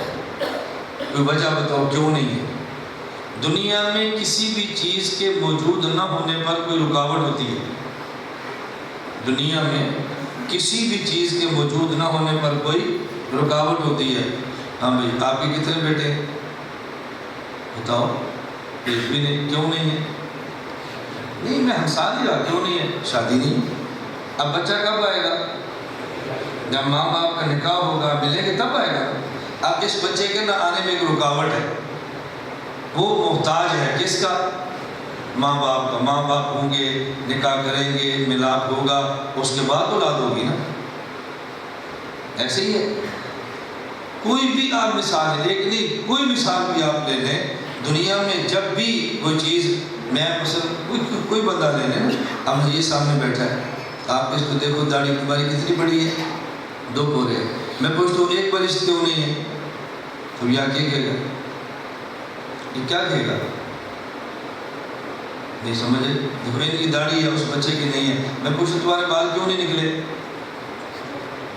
کوئی وجہ بتاؤ کیوں نہیں ہے؟ دنیا میں کسی بھی چیز کے موجود نہ ہونے پر کوئی رکاوٹ ہوتی ہے. دنیا میں کسی بھی چیز کے موجود نہ ہونے پر کوئی رکاوٹ ہوتی ہے. ہاں بھائی آپ کے کتنے بیٹے ہیں؟ بتاؤ. ایک بھی نہیں. کیوں نہیں ہے؟ نہیں میں ہنسا نہیں رہا. کیوں نہیں ہے؟ شادی نہیں. اب بچہ کب آئے گا؟ جب ماں باپ کا نکاح ہوگا, ملیں گے تب آئے گا. اب اس بچے کے نہ آنے میں ایک رکاوٹ ہے. وہ محتاج ہے کس کا؟ ماں باپ کا. ماں باپ ہوں گے, نکاح کریں گے, ملاپ ہوگا, اس کے بعد اولاد ہوگی نا. ایسے ہی ہے. کوئی بھی آپ مثال ہے, ایک نہیں کوئی مثال بھی آپ لے لیں دنیا میں, جب بھی کوئی چیز میں کوئی بندہ لے لیں. اب یہ سامنے بیٹھا ہے, آپ اس کو دیکھو, داڑھی تمہاری کتنی بڑی ہے؟ 2 پورے. میں پوچھتا ہوں ایک برس کیوں نہیں ہے؟ تو یا کیا کہے گا؟ یہ کیا کہے گا؟ نہیں سمجھے. دیکھو ان کی داڑھی ہے, اس بچے کی نہیں ہے. میں پوچھتا تمہارے بال کیوں نہیں نکلے؟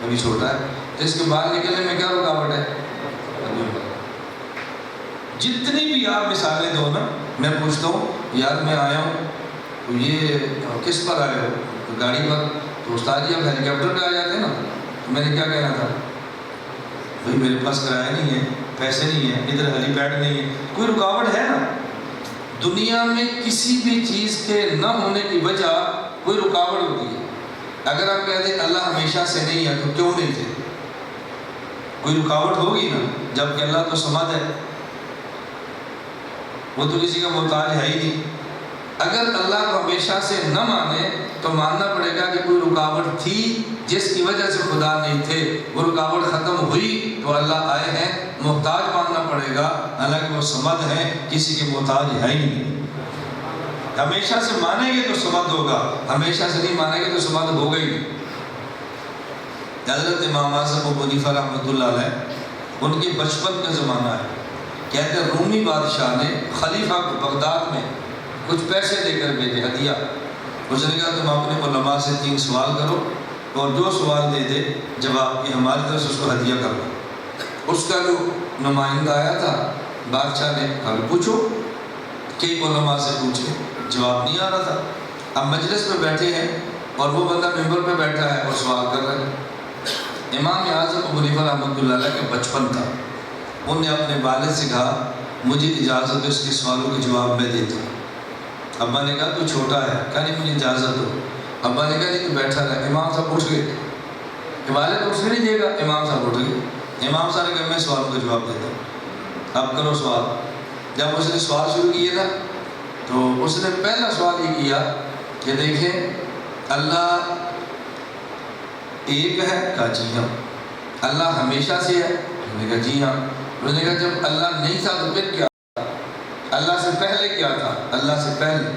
ابھی چھوٹا ہے. تو اس کے بال نکلنے میں کیا رکاوٹ ہے؟ جتنی بھی آپ مثالیں دو نا, میں پوچھتا ہوں یار میں آیا ہوں تو یہ کس پر آئے ہو؟ تو گاڑی پر. تو استاد جی آپ ہیلی کاپٹر پہ آ جاتے ہیں نا. تو میں نے کیا کہنا تھا؟ بھائی میرے پاس کرایہ نہیں ہے, پیسے نہیں ہیں, ادھر ہیلی پیڈ نہیں ہے. کوئی رکاوٹ ہے نا. دنیا میں کسی بھی چیز کے نہ ہونے کی وجہ کوئی رکاوٹ ہوتی ہے. اگر آپ کہتے ہیں اللہ ہمیشہ سے نہیں ہے تو کیوں نہیں تھے؟ کوئی رکاوٹ ہوگی نا, جبکہ اللہ تو صمد ہے, وہ تو کسی کا محتاج ہے ہی نہیں. اگر اللہ کو ہمیشہ سے نہ مانے تو ماننا پڑے گا کہ کوئی رکاوٹ تھی جس کی وجہ سے خدا نہیں تھے. وہ رکاوٹ ختم ہوئی تو اللہ آئے ہیں. محتاج ماننا پڑے گا, حالانکہ وہ صمد ہیں, کسی کے محتاج ہے ہی نہیں. ہمیشہ سے مانیں گے تو صمد ہوگا, ہمیشہ سے نہیں مانیں گے تو صمد ہوگا ہی نہیں. حضرت امام اعظم ابو حنیفہ رحمۃ اللہ علیہ, ان کے بچپن کا زمانہ ہے. کہتے ہیں رومی بادشاہ نے خلیفہ کو بغداد میں کچھ پیسے دے کر بھیجے, ہدیہ. اس نے کہا تم اپنے علماء سے 3 سوال کرو اور جو سوال دے دے جواب کی ہماری طرف سے اس کو ہدیہ کر دو. اس کا جو نمائندہ آیا تھا, بادشاہ نے کہا پوچھو. کئی علماء سے پوچھے, جواب نہیں آ رہا تھا. اب مجلس میں بیٹھے ہیں اور وہ بندہ ممبر پہ بیٹھا ہے اور سوال کر رہا ہے. امام اعظم ابو حنیفہ رحمۃ اللہ علیہ کا بچپن تھا. انہوں نے اپنے والد سے کہا مجھے اجازت ہے اس کے سوالوں کے جواب میں دیتا ہوں. ابا نے کہا تو چھوٹا ہے, کہا نہیں مجھے اجازت ہو. ابا نے کہا نہیں تو بیٹھا رہا. امام صاحب اٹھ گئے. والد اٹھ نہیں دے گا, امام صاحب اٹھ گئے. امام صاحب نے کہا میں سوال کا جواب دیتا ہوں, اب کرو سوال. جب اس نے سوال شروع کیے نا تو اس نے پہلا سوال یہ کیا کہ دیکھیں اللہ ایک ہے؟ کہا جی ہاں. اللہ ہمیشہ سے ہے؟ انہوں نے کہا جی ہاں. انہوں نے کہا جب اللہ نہیں تھا تو پھر کیا تھا؟ اللہ سے پہلے کیا تھا؟ اللہ سے پہلے.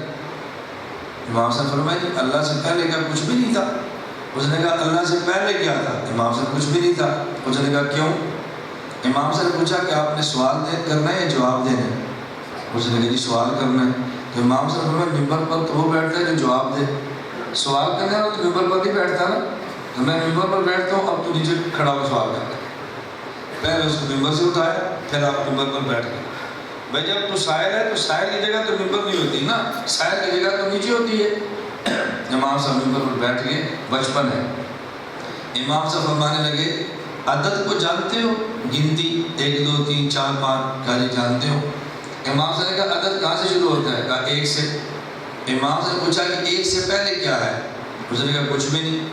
امام صاحب فرمایا جی اللہ سے پہلے کا کچھ بھی نہیں تھا. اس نے کہا اللہ سے پہلے کیا تھا؟ امام صاحب کچھ بھی نہیں تھا. اس نے کہا کیوں؟ امام صاحب نے پوچھا کہ آپ نے سوال کرنا ہے یا جواب دینا ہے؟ اس نے کہا جی سوال کرنا ہے. تو امام صاحب فرمایا ممبر پر تو وہ بیٹھتا ہے جو جواب دے. سوال کرنے والا تو ممبر پر نہیں بیٹھتا نا. تو میں ممبر پر بیٹھتا ہوں, اب تو نیچے کھڑا ہو سوال کرتا ہے. پہلے اس کو ممبر سے اٹھایا, پھر آپ ممبر پر بیٹھ گئے. بھائی جب تو سائل ہے تو سائل کی جگہ تو ممبر نہیں ہوتی نا, سائل کی جگہ تو نیچے ہوتی ہے. امام صاحب ممبر پر بیٹھ گئے, بچپن ہے. امام صاحب فرمانے لگے عدد کو جانتے ہو؟ گنتی 1 2 3 4 5. کہا جی جانتے ہو. امام صاحب نے کہا عدد کہاں سے شروع ہوتا ہے؟ کہا 1 سے. امام صاحب نے پوچھا کہ 1 سے پہلے کیا ہے؟ اس نے کہا کچھ بھی نہیں.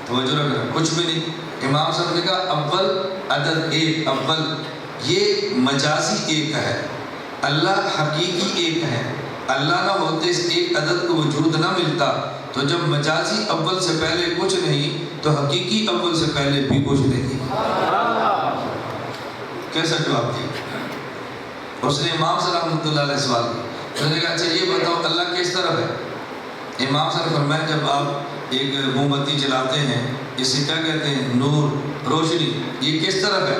توجہ رکھنا, کچھ بھی نہیں. امام صاحب نے کہا اول عدد 1, اول یہ مجازی 1 ہے, اللہ حقیقی 1 ہے. اللہ نہ ہوتے اس ایک عدد کو وجود نہ ملتا. تو جب مجازی اول سے پہلے کچھ نہیں تو حقیقی اول سے پہلے بھی کچھ نہیں. کیسا جواب دیا؟ اس نے امام صلی اللہ علیہ سوال کیا. اس نے کہا اچھا یہ بتاؤ اللہ کس طرف ہے؟ امام صلی اللہ علیہ فرمایا جب آپ ایک موم بتی جلاتے ہیں اسے کیا کہتے ہیں؟ نور, روشنی. یہ کس طرف ہے؟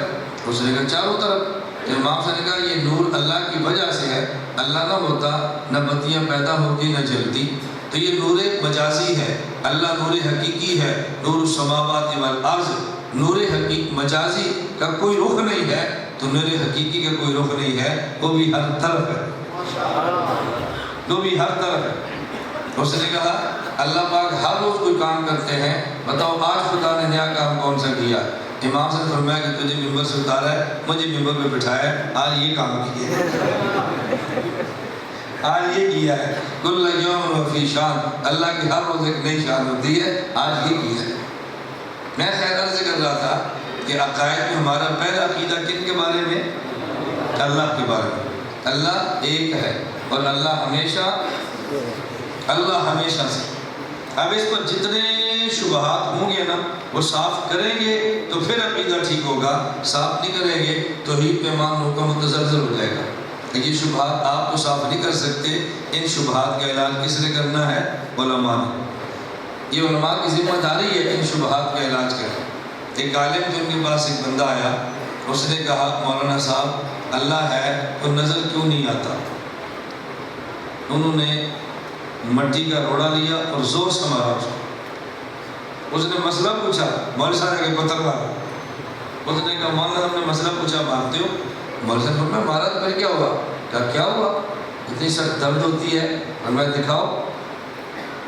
اس نے کہا چاروں طرف. امام صاحب نے کہا یہ نور اللہ کی وجہ سے ہے, اللہ نہ ہوتا نہ بتیاں پیدا ہوتی نہ جلتی. تو یہ نور مجازی ہے, اللہ نور حقیقی ہے. نور السماوات والارض, نور حقیقی مجازی کا کوئی رخ نہیں ہے تو نور حقیقی کا کوئی رخ نہیں ہے, وہ بھی ہر طرف ہے. وہ بھی ہر طرف ہے۔ اس نے کہا اللہ پاک ہر روز کوئی کام کرتے ہیں، بتاؤ آج خدا نے نیا کام کون سا کیا؟ امام سے فرمایا کہ تجھے ممبر سے اتارا ہے، مجھے ممبر پہ بٹھایا ہے، آج یہ کام کیا ہے، آج یہ کیا ہے۔ کل یوم و فی شان، اللہ کی ہر روز ایک نئی شان ہوتی ہے، آج یہ کیا ہے۔ میں خیر عرض کر رہا تھا کہ عقائد میں ہمارا پہلا عقیدہ کن کے بارے میں؟ اللہ کے بارے میں۔ اللہ ایک ہے اور اللہ ہمیشہ سے۔ اب اس پر جتنے شبہات ہوں گے نا وہ صاف کریں گے تو پھر عقیدہ ٹھیک ہوگا، صاف نہیں کریں گے تو توحید پہ ایمان کا متزلزل ہو جائے گا۔ یہ شبہات آپ کو صاف نہیں کر سکتے، ان شبہات کا علاج کس نے کرنا ہے؟ علماء نے۔ یہ علماء کی ذمہ داری ہے کہ ان شبہات کا علاج کریں۔ ایک عالم جو ان کے پاس ایک بندہ آیا، اس نے کہا مولانا صاحب اللہ ہے تو نظر کیوں نہیں آتا؟ انہوں نے مٹی کا روڑا لیا اور زور سے مارا اس نے مسئلہ پوچھا، مولوی صاحب نے پتھر مارا۔ اس نے کہا مولانا ہم نے مسئلہ پوچھا مارتے ہو؟ مولوی صاحب نے مارا تو پھر کیا ہوا؟ کہا کیا ہوا؟ اتنی سخت درد ہوتی ہے، اور میں دکھاؤ،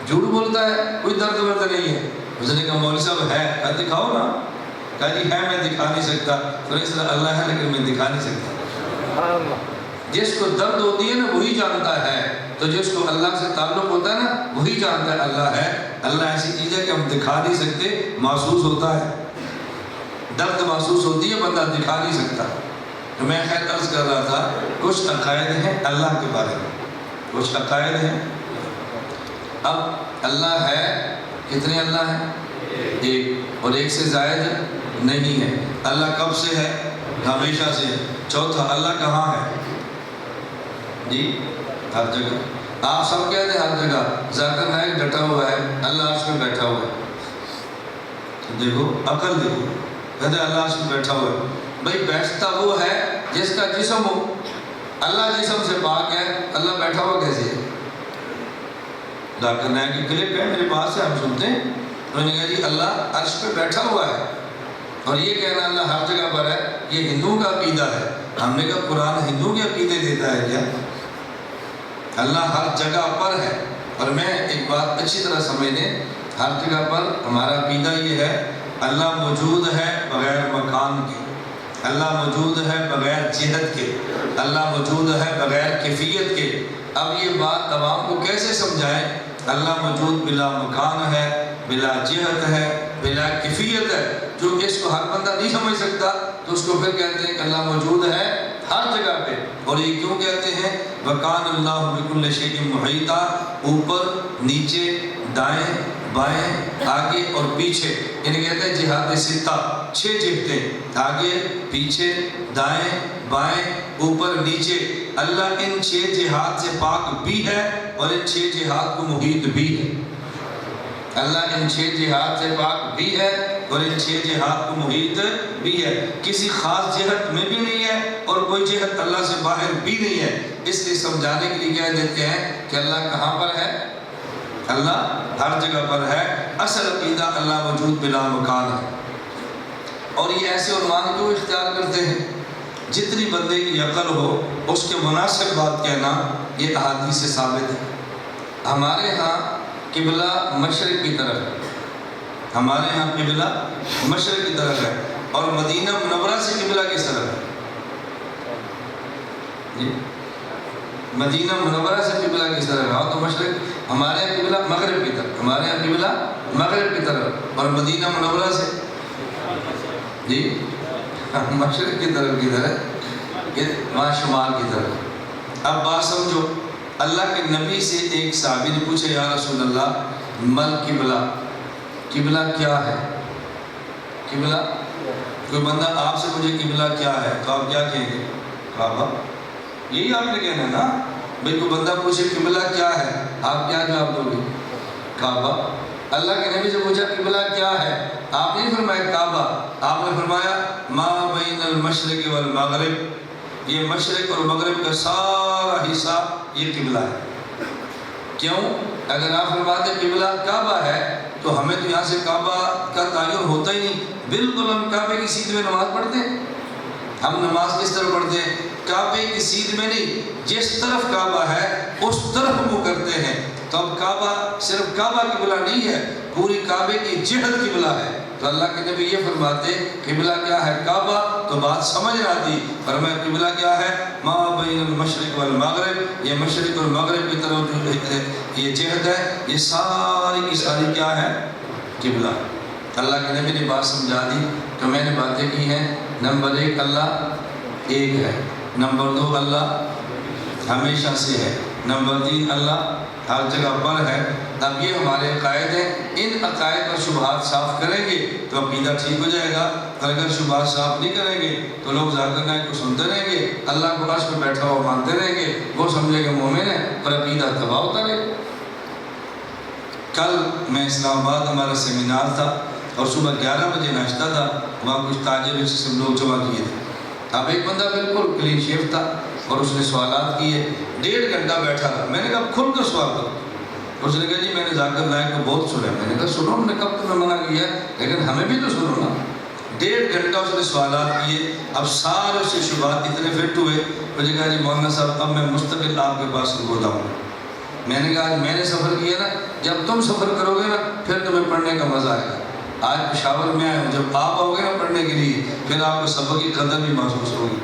جھوٹ بولتا ہے، کوئی درد ورد نہیں ہے۔ اس نے کہا مولوی صاحب ہے، کہا دکھاؤ نا۔ کہا جی ہے، میں دکھا نہیں سکتا۔ تو اس طرح اللہ ہے لیکن میں دکھا نہیں سکتا۔ جس کو درد ہوتی ہے نا وہی جانتا ہے، تو جس کو اللہ سے تعلق ہوتا ہے نا وہی جانتا ہے اللہ ہے۔ اللہ ایسی چیز ہے کہ ہم دکھا نہیں سکتے، محسوس ہوتا ہے، درد محسوس ہوتی ہے، بندہ دکھا نہیں سکتا۔ تو میں خیر عرض کر رہا تھا کچھ عقائد ہیں اللہ کے بارے میں، کچھ عقائد ہیں۔ اب اللہ ہے، کتنے اللہ ہیں؟ ایک، اور ایک سے زائد نہیں ہے۔ اللہ کب سے ہے؟ ہمیشہ سے ہے۔ چوتھا، اللہ کہاں ہے؟ جی ہر جگہ۔ آپ سب کہتے ہیں ہر جگہ، ذاکر نائک ڈٹا ہوا ہے، اللہ عرش میں بیٹھا ہوا ہے۔ دیکھو عقل دیکھو، کہتے ہیں اللہ عرش میں بیٹھا ہوا ہے۔ بھائی بیٹھتا وہ ہے جس کا جسم ہو، اللہ جسم سے پاک ہے، اللہ بیٹھا ہوا کیسے ہے؟ ذاکر نائک کی کلپ ہے میرے پاس سے، ہم سنتے ہیں، انہوں نے کہا جی اللہ عرش پہ بیٹھا ہوا ہے، اور یہ کہنا اللہ ہر جگہ پر ہے، یہ ہندوؤں کا عقیدہ ہے۔ ہم نے کہا قرآن ہندوؤں کے عقیدے دیتا ہے کیا؟ اللہ ہر جگہ پر ہے۔ اور میں ایک بات اچھی طرح سمجھ لیں، ہر جگہ پر ہمارا عقیدہ یہ ہے اللہ موجود ہے بغیر مکان کے، اللہ موجود ہے بغیر جہت کے، اللہ موجود ہے بغیر کیفیت کے۔ اب یہ بات عوام کو کیسے سمجھائیں؟ اللہ موجود بلا مکان ہے، بلا جہت ہے، بلا کیفیت ہے، جو اس کو ہر بندہ نہیں سمجھ سکتا تو اس کو پھر کہتے ہیں کہ اللہ موجود ہے ہر جگہ پہ۔ اور یہ کیوں کہتے ہیں؟ وَكَانَ اللَّهُ بِكُلِّ شَيْءٍ مُحِيطًا، اوپر نیچے دائیں بائیں آگے اور پیچھے، یعنی کہتے ہیں جہات ستہ، 6 جہتیں، آگے پیچھے دائیں بائیں اوپر نیچے۔ اللہ ان 6 جہات سے پاک بھی ہے اور ان 6 جہات کو محیط بھی ہے۔ اللہ ان 6 جہات سے پاک بھی ہے اور ان 6 جہات کو محیط بھی ہے۔ کسی خاص جہت میں بھی نہیں ہے اور کوئی جہت اللہ سے باہر بھی نہیں ہے۔ اس لیے سمجھانے کے لیے کہہ دیتے ہیں کہ اللہ کہاں پر ہے؟ اللہ ہر جگہ پر ہے۔ اصل عقیدہ اللہ موجود بلا مکان ہے۔ اور یہ ایسے عنوان کیوں اختیار کرتے ہیں؟ جتنی بندے کی عقل ہو اس کے مناسب بات کہنا، یہ احادیث سے ثابت ہے۔ ہمارے ہاں قبلہ مشرق کی طرف ہے، ہمارے ہاں قبلہ مشرق کی طرف ہے، اور مدینہ منورہ سے قبلہ کس طرف ہے؟ جی مدینہ منورہ سے قبلہ کس طرف ہے؟ تو مشرق، ہمارے یہاں قبلہ مغرب کی طرف، ہمارے یہاں قبلہ مغرب کی طرف، اور مدینہ منورہ سے جی مشرق کی طرف کدھر ہے؟ وہاں شمال کی طرف۔ اب بات سمجھو، اللہ کے نبی سے ایک صحابی نے پوچھا یا رسول اللہ مل قبلہ، قبلہ کیا ہے؟ قبلہ، کوئی بندہ آپ سے پوچھے قبلہ کیا ہے تو آپ کیا کہیں گے؟ کعبہ۔ یہی آپ نے کہنا ہے نا، بھئی کوئی بندہ پوچھے قبلہ کیا ہے، آپ کیا جواب دو گے؟ کعبہ۔ اللہ کے نبی سے پوچھا قبلہ کیا ہے، آپ نے فرمایا کعبہ، آپ نے فرمایا ما بین المشرق والمغرب، یہ مشرق اور مغرب کا سارا حصہ یہ قبلہ ہے۔ کیوں؟ اگر آپ فرماتے قبلہ کعبہ ہے تو ہمیں تو یہاں سے کعبہ کا تعین ہوتا ہی نہیں، بالکل ہم کعبے کی سیدھ میں نماز پڑھتے ہیں۔ ہم نماز کس طرح پڑھتے ہیں؟ کعبے کی سیدھ میں نہیں، جس طرف کعبہ ہے اس طرف منہ کرتے ہیں۔ تو اب کعبہ صرف کعبہ قبلہ نہیں ہے، پوری کعبے کی جہت قبلہ ہے۔ تو اللہ کے نبی یہ فرماتے قبلہ کیا ہے کعبہ، تو بات سمجھ آتی۔ فرمایا قبلہ کیا ہے، ما بین المشرق والمغرب، یہ مشرق اور مغرب کی طرف جو یہ جہت ہے، یہ ساری کی ساری کیا ہے، قبلہ۔ اللہ کے نبی نے بات سمجھا دی۔ تو میں نے باتیں کی ہیں، نمبر 1 اللہ ایک ہے، نمبر 2 اللہ ہمیشہ سے ہے، نمبر 3 اللہ ہر جگہ پر ہے۔ اب یہ ہمارے عقائد ہیں، ان عقائد پر شبہات صاف کریں گے تو عقیدہ ٹھیک ہو جائے گا، اور اگر شبہات صاف نہیں کریں گے تو لوگ ذاکر نائک کو سنتے رہیں گے، اللہ کو عرش پہ بیٹھا ہوا مانتے رہیں گے، وہ سمجھے گا مومن ہے، اور عقیدہ تباہ ہوتا رہے گا۔ کل میں اسلام آباد ہمارا سیمینار تھا، اور صبح 11 بجے ناشتہ تھا، وہاں کچھ تاجر سے لوگ جمع کیے تھے۔ اب ایک بندہ بالکل کلین شیف تھا، اور اس نے سوالات کیے، 1.5 گھنٹہ بیٹھا تھا۔ میں نے کہا کھل کر سوال کرو۔ اس نے کہا جی میں نے ذاکر نائک کو بہت سنا۔ میں نے کہا سنو، انہوں نے کب تمہیں منع کیا ہے، لیکن ہمیں بھی تو سنو نا۔ 1.5 گھنٹہ اس نے سوالات کیے، اب سارے سے شبہات اتنے فٹ ہوئے۔ مجھے کہا جی مولانا صاحب اب میں مستقل آپ کے پاس روز آؤں گا۔ میں نے کہا میں نے سفر کیا نا، جب تم سفر کرو گے نا پھر تمہیں پڑھنے کا مزہ آئے گا۔ آج پشاور میں آئے ہوں، جب آپ آؤ گے نا پڑھنے کے لیے پھر آپ کو سبق کی قدر بھی محسوس ہوگی،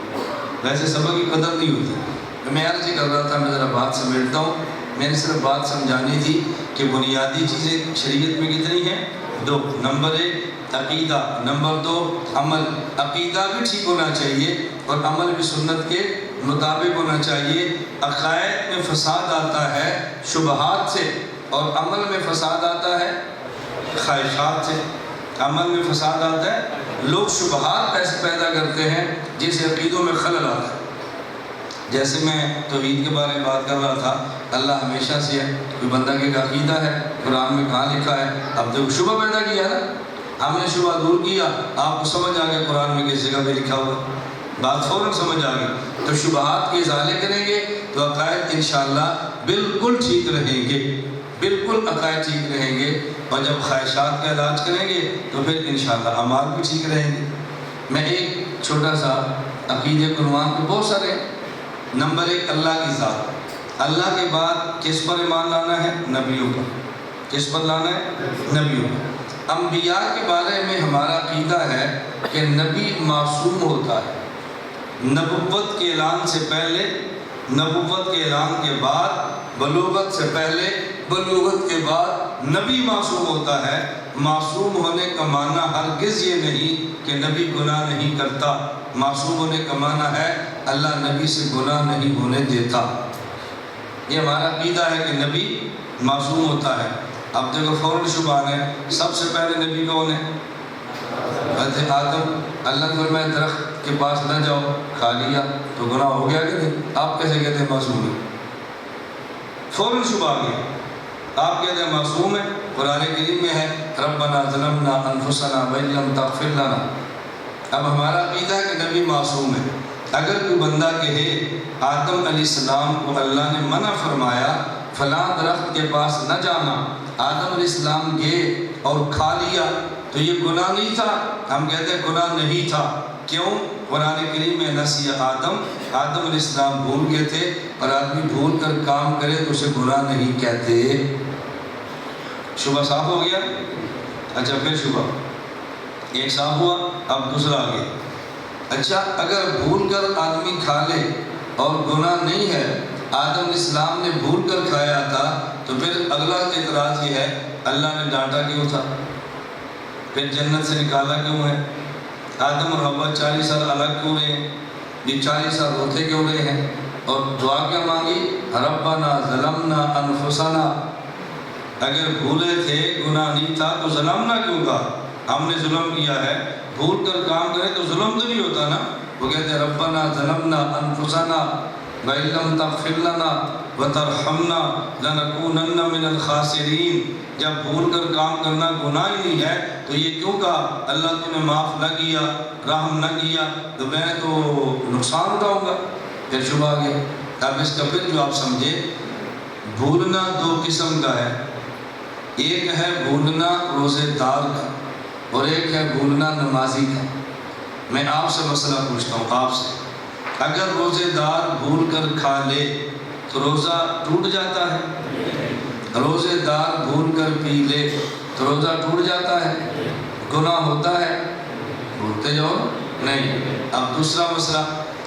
ویسے سبق کی قدر نہیں ہوتی۔ میں عرض کر رہا تھا، میں ذرا بات سمیٹتا ہوں۔ میں نے صرف بات سمجھانی تھی کہ بنیادی چیزیں شریعت میں کتنی ہیں، 2۔ نمبر 1 عقیدہ، نمبر 2 عمل۔ عقیدہ بھی ٹھیک ہونا چاہیے اور عمل بھی سنت کے مطابق ہونا چاہیے۔ عقائد میں فساد آتا ہے شبہات سے، اور عمل میں فساد آتا ہے خواہشات سے۔ عمل میں فساد آتا ہے، لوگ شبہات پیدا کرتے ہیں جس سے عقیدوں میں خلل آتا ہے۔ جیسے میں توحید کے بارے میں بات کر رہا تھا، اللہ ہمیشہ سے ہے، کوئی بندہ کے عقیدہ ہے، قرآن میں کہاں لکھا ہے، اب دیکھو شبہ پیدا کیا نا، ہم نے شبہ دور کیا، آپ کو سمجھ آ گیا قرآن میں کس جگہ پہ لکھا ہوا، بات فوراً سمجھ آ گئی۔ تو شبہات کے ازالے کریں گے تو عقائد انشاءاللہ بالکل ٹھیک رہیں گے، بالکل عقائد ٹھیک رہیں گے، اور جب خواہشات کا علاج کریں گے تو پھر انشاءاللہ اعمال بھی ٹھیک رہیں گے۔ میں ایک چھوٹا سا عقیدے کو عنوان پہ بہت سارے۔ نمبر 1 اللہ کی ذات، اللہ کے بعد کس پر ایمان لانا ہے، نبیوں پر۔ کس پر لانا ہے، نبیوں پر۔ انبیاء کے بارے میں ہمارا عقیدہ ہے کہ نبی معصوم ہوتا ہے، نبوت کے اعلان سے پہلے، نبوت کے اعلان کے بعد، بلوغت سے پہلے، بلوغت کے بعد نبی معصوم ہوتا ہے۔ معصوم ہونے کا معنی ہرگز یہ نہیں کہ نبی گناہ نہیں کرتا، معصوم ہونے کا معنی ہے اللہ نبی سے گناہ نہیں ہونے دیتا۔ یہ ہمارا عقیدہ ہے کہ نبی معصوم ہوتا ہے۔ اب دیکھو فوراً شبہان ہے، سب سے پہلے نبی کون ہے، حضرت آدم۔ اللہ نے فرمایا درخت کے پاس نہ جاؤ، کھا لیا تو گناہ ہو گیا کہ نہیں، آپ کیسے کہتے ہیں معصوم ہے، فوراً شبہ آ گیا۔ آپ کہتے ہیں معصوم ہے، قرآن کریم میں ہے ربنا ظلمنا انفسنا وان لم تغفر لنا۔ اب ہمارا عقیدہ ہے کہ نبی معصوم ہے۔ اگر کوئی بندہ کہے آدم علیہ السلام کو اللہ نے منع فرمایا فلاں درخت کے پاس نہ جانا، آدم علیہ السلام گئے اور کھا لیا تو یہ گناہ نہیں تھا، ہم کہتے ہیں گناہ نہیں تھا۔ کیوں؟ قرآن کریم میں نسی آدم علیہ السلام بھول گئے تھے، اور آدمی بھول کر کام کرے تو اسے گناہ نہیں کہتے۔ شبہ صاف ہو گیا؟ اچھا پھر شبہ ایک صاف ہوا، اب دوسرا آ گیا۔ اچھا اگر بھول کر آدمی کھا لے اور گناہ نہیں ہے، آدم علیہ السلام نے بھول کر کھایا تھا، تو پھر اگلا اعتراض یہ ہے اللہ نے ڈانٹا کیوں تھا، پھر جنت سے نکالا کیوں ہے، آدم اور حوا 40 سال الگ کیوں رہے ہیں، یہ 40 سال روتے کیوں رہے ہیں، اور دعا کیا مانگی، ربنا ظلمنا انفسنا۔ اگر بھولے تھے گناہ نہیں تھا تو ظلمنا کیوں کہا، ہم نے ظلم کیا ہے، بھول کر کام کرے تو ظلم تو نہیں ہوتا نا۔ وہ کہتے ہیں ربنا ظلمنا انفسنا وان لم تغفر لنا وترحمنا لنکونن من الخاسرین۔ جب بھول کر کام کرنا گناہ ہی نہیں ہے تو یہ کیوں کہا اللہ تو نے معاف نہ کیا، رحم نہ کیا تو میں تو نقصان اٹھاؤں گا۔ پھر شبہ آ گیا۔ اب اس کا پھر جو آپ سمجھے، بھولنا 2 قسم کا ہے، ایک ہے بھولنا روزے دار کا اور ایک ہے بھولنا نمازی کا۔ میں آپ سے مسئلہ پوچھتا ہوں، آپ سے، اگر روزے دار بھول کر کھا لے تو روزہ ٹوٹ جاتا ہے؟ روزے دار بھول کر پی لے تو روزہ ٹوٹ جاتا ہے؟ گناہ ہوتا ہے؟ بولتے جاؤ نہیں۔ اب دوسرا مسئلہ،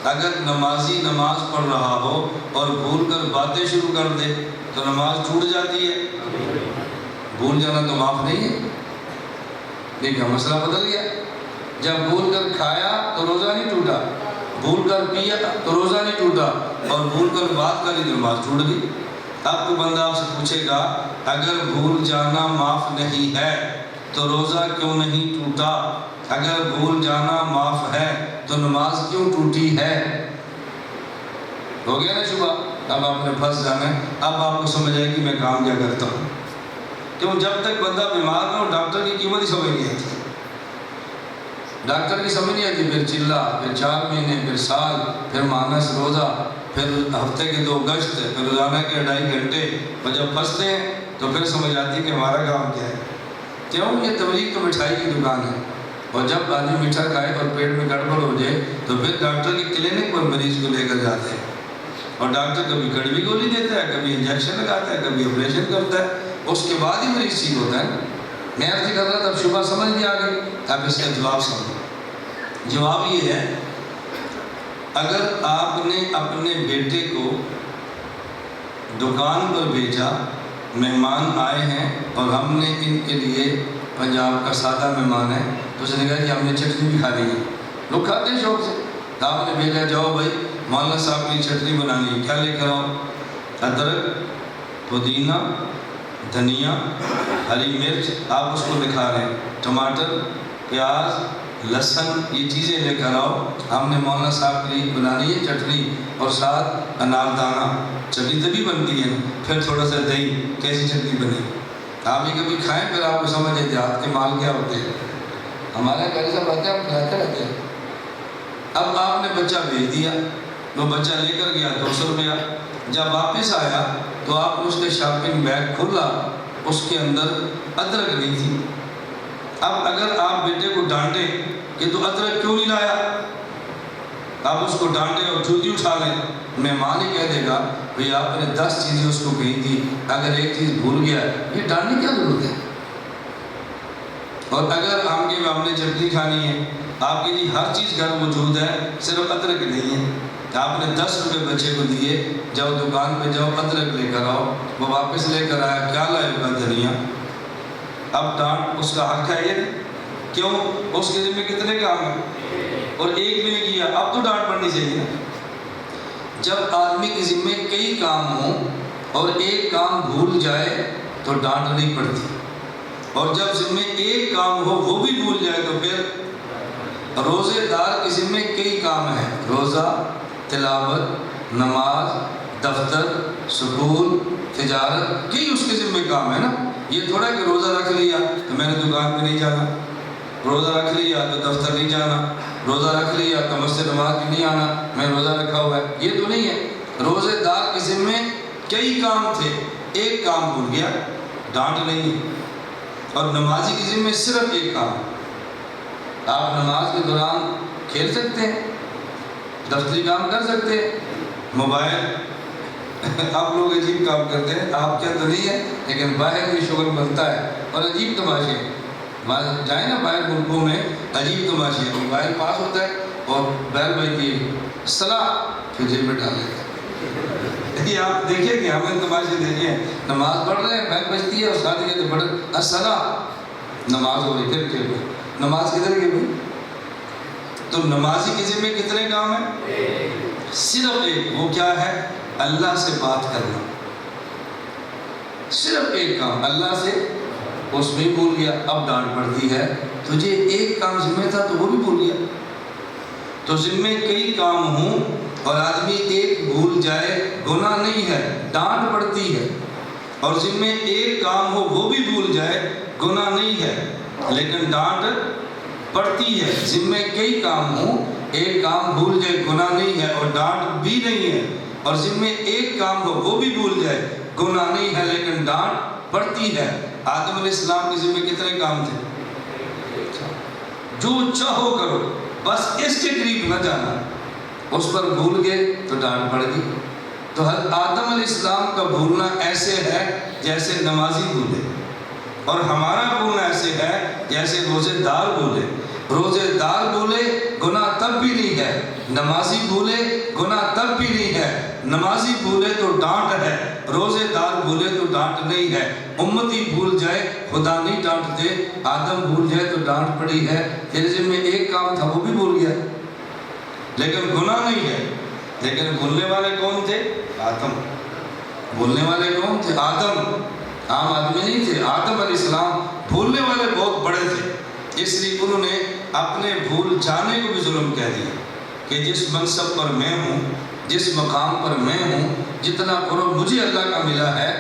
اگر نمازی نماز پڑھ رہا ہو اور بھول کر باتیں شروع کر دے تو نماز ٹوٹ جاتی ہے؟ بھول جانا تو معاف نہیں ہے، لیکن مسئلہ بدل گیا۔ جب بھول کر کھایا تو روزہ نہیں ٹوٹا، بھول کر پیا تو روزہ نہیں ٹوٹا، اور بھول کر بات کری تو نماز ٹوٹ گئی۔ اب کوئی بندہ آپ سے پوچھے گا اگر بھول جانا معاف نہیں ہے تو روزہ کیوں نہیں ٹوٹا؟ اگر بھول جانا معاف ہے تو نماز کیوں ٹوٹی ہے؟ ہو گیا نا شبہ؟ اب آپ نے پھنس جانا ہے۔ اب آپ کو سمجھ آئے کہ میں کام کیا کرتا ہوں، کیوں؟ جب تک بندہ بیمار نہ ہو ڈاکٹر کی قیمت ہی سمجھ نہیں آتی، ڈاکٹر کی سمجھ نہیں آتی، پھر چلا، پھر 4 مہینے، پھر سال، پھر مانس روزہ، پھر ہفتے کے 2 گشت، پھر روزانہ کے 2.5 گھنٹے، اور جب پھنستے ہیں تو پھر سمجھ آتی کہ ہمارا کام کیا ہے۔ کیوں؟ یہ تبلیغ تو مٹھائی کی دکان ہے، اور جب آدمی میٹھا کھائے اور پیٹ میں گڑبڑ ہو جائے تو پھر ڈاکٹر کی کلینک پر مریض کو لے کر جاتے ہیں، اور ڈاکٹر کبھی کڑوی گولی دیتا ہے، کبھی انجیکشن لگاتا ہے، کبھی آپریشن کرتا ہے، اس کے بعد ہی مریض ٹھیک ہوتا ہے۔ میں عرض کر رہا تھا، اب شبہ سمجھ میں آ گئی، اب اس کا جواب سمجھو۔ جواب یہ ہے، اگر آپ نے اپنے بیٹے کو دکان پر بھیجا، مہمان آئے ہیں اور ہم نے ان کے لیے، پنجاب کا سادہ مہمان ہے تو اس نے کہا کہ ہم نے چٹنی بھی کھا لی ہے، لوگ کھاتے ہیں شوق سے، تو آپ نے بھیجا جاؤ بھائی مولانا صاحب کی چٹنی بنانی ہے، کیا لے کر آؤ؟ ادرک، پودینہ، دھنیا، ہری مرچ، آپ اس کو دکھا رہے ہیں، ٹماٹر، پیاز، لہسن، یہ چیزیں لے کر آؤ، ہم نے مولانا صاحب کے لیے بنانی ہے چٹنی، اور ساتھ اناردانہ۔ چٹنی تبھی بنتی ہے، پھر تھوڑا سا دہی، کیسی چٹنی بنے؟ آپ یہ کبھی کھائیں پھر آپ کو سمجھ آتے آپ کے مال کیا ہوتے ہیں۔ ہمارے گھر سے باتیں ہم کھلاتے رہتے ہیں۔ اب آپ نے بچہ بھیج دیا، وہ بچہ لے کر گیا 200 روپیہ، جب واپس آیا تو آپ نے اس کے شاپنگ بیگ کھولا، اس کے اندر ادرک نہیں تھی۔ اب اگر آپ بیٹے کو ڈانٹیں کہ تو ادرک کیوں نہیں لایا، آپ اس کو ڈانٹیں اور جوتی اٹھا لیں، مہمان ہی کہہ دے گا بھئی آپ نے 10 چیزیں اس کو کہی تھی، اگر ایک چیز بھول گیا، یہ ڈانٹنے کیا ضرورت ہے؟ اور اگر ہم نے چٹنی کھانی ہے، آپ کے لیے ہر چیز گھر موجود ہے، صرف ادرک نہیں ہے، آپ نے 10 روپے بچے کو دیے، جاؤ دکان پہ جاؤ ادرک لے کر آؤ، وہ واپس لے کر آیا، کیا لائے گا؟ دھنیا۔ اب ڈانٹ اس کا حق ہے یہ نہیں؟ کیوں؟ اس کے ذمہ کتنے کام ہیں اور ایک بھی نہیں کیا، اب تو ڈانٹ پڑنی چاہیے نا۔ جب آدمی کے ذمہ کئی کام ہوں اور ایک کام بھول جائے تو ڈانٹ نہیں پڑتی، اور جب ذمہ ایک کام ہو وہ بھی بھول جائے تو پھر روزے دار کے ذمہ کئی کام ہیں، روزہ، تلاوت، نماز، دفتر، سکول، تجارت، کئی اس کے ذمہ کام ہے نا۔ یہ تھوڑا کہ روزہ رکھ لیا تو میں نے دکان پہ نہیں جانا، روزہ رکھ لیا تو دفتر نہیں جانا، روزہ رکھ لیا تو مسجد نماز بھی نہیں آنا، میں روزہ رکھا ہوا ہے، یہ تو نہیں ہے۔ روزے دار کے ذمہ کئی کام تھے، ایک کام بھول گیا، ڈانٹ نہیں۔ اور نمازی کے ذمہ صرف ایک کام، آپ نماز کے دوران کھیل سکتے ہیں، دفتری کام کر سکتے ہیں، موبائل آپ لوگ عجیب کام کرتے ہیں، آپ کیا تو نہیں ہے لیکن باہر بھی شغل بنتا ہے، اور عجیب تماشے جائیں نا باہر ملکوں میں، عجیب تماشے، موبائل پاس ہوتا ہے اور بیل بجتی ہے، صلاح، پھر جیب میں ڈال لیتے ہیں۔ یہ آپ دیکھیں کہ ہمیں تماشے دیکھیں ہیں، نماز پڑھ رہے ہیں، بیل بجتی ہے اور ساتھ ہی کہتے پڑھ الصلاۃ، نماز ہو رہی، پھر جیب میں، نماز کدھر گئی بھائی؟ تو نمازی کے ذمہ کتنے کام ہیں؟ صرف ایک، وہ کیا ہے؟ اللہ سے بات کرنا، صرف ایک کام اللہ سے، اس میں بھول گیا، اب ڈانٹ پڑتی ہے، تجھے ایک کام ذمہ تھا تو وہ بھی بھول گیا۔ تو ذمہ کئی کام ہوں اور آدمی ایک بھول جائے گناہ نہیں ہے، ڈانٹ پڑتی ہے، اور ذمہ ایک کام ہو وہ بھی بھول جائے گناہ نہیں ہے لیکن ڈانٹ پڑتی ہے۔ ذمہ کئی کام ہوں، ایک کام بھول جائے گناہ نہیں ہے اور ڈانٹ بھی نہیں ہے، اور ذمہ ایک کام ہو وہ بھی بھول جائے گناہ نہیں ہے لیکن ڈانٹ پڑتی ہے۔ آدم علیہ السلام کے ذمہ کتنے کام تھے؟ جو چاہو کرو، بس اس کے قریب نہ جانا، اس پر بھول گئے تو ڈانٹ پڑ گئی۔ تو حضرت آدم علیہ السلام کا بھولنا ایسے ہے جیسے نمازی بھولے، اور ہمارا بھولنا ایسے ہے جیسے روزے دار بھولے۔ روزے دار بھولے گناہ تب بھی نہیں ہے، نمازی بھولے گناہ تب بھی نہیں ہے۔ نمازی بھولے تو ڈانٹ ہے، روزے دار بھولے تو ڈانٹ نہیں ہے۔ امتی بھول جائے خدا نہیں ڈانٹتے، آدم بھول جائے تو ڈانٹ پڑی ہے۔ تیرے ذمہ میں ایک کام تھا وہ بھی بھول گیا، لیکن گناہ نہیں ہے۔ لیکن بھولنے والے کون تھے؟ آدم۔ بھولنے والے کون تھے؟ آدم۔ عام آدمی نہیں تھے، آدم علیہ السلام بھولنے والے بہت بڑے تھے۔ اس لیے انہوں نے اپنے بھول جانے کو بھی ظلم کہہ دیا کہ جس منصب پر میں ہوں، جس مقام پر میں ہوں، جتنا قرب مجھے اللہ کا ملا ہے،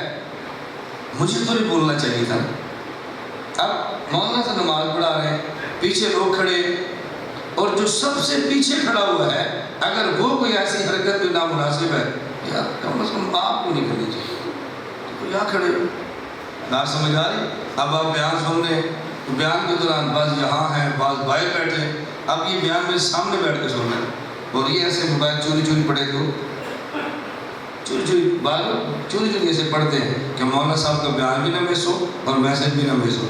مجھے تو نہیں بولنا چاہیے تھا۔ اب مولانا سے نماز پڑھا رہے ہیں، پیچھے لوگ کھڑے، اور جو سب سے پیچھے کھڑا ہوا ہے اگر وہ کوئی ایسی حرکت جو نامناسب ہے، یار کم از کم آپ کو نہیں کرنی چاہیے، تو یہاں کھڑے ہو۔ بات سمجھ آ رہی؟ اب آپ بیان سن رہے ہیں، بیان کے دوران بعض یہاں ہیں، بعض باہر بیٹھے ہیں، اب یہ بیان میرے سامنے بیٹھ کے سن رہے ہیں، اور یہ ایسے موبائل چوری چوری پڑھے تو چوری چوری ایسے پڑھتے ہیں کہ مولانا صاحب کا بیان بھی نہ مس ہو اور میسج بھی نہ مس ہو۔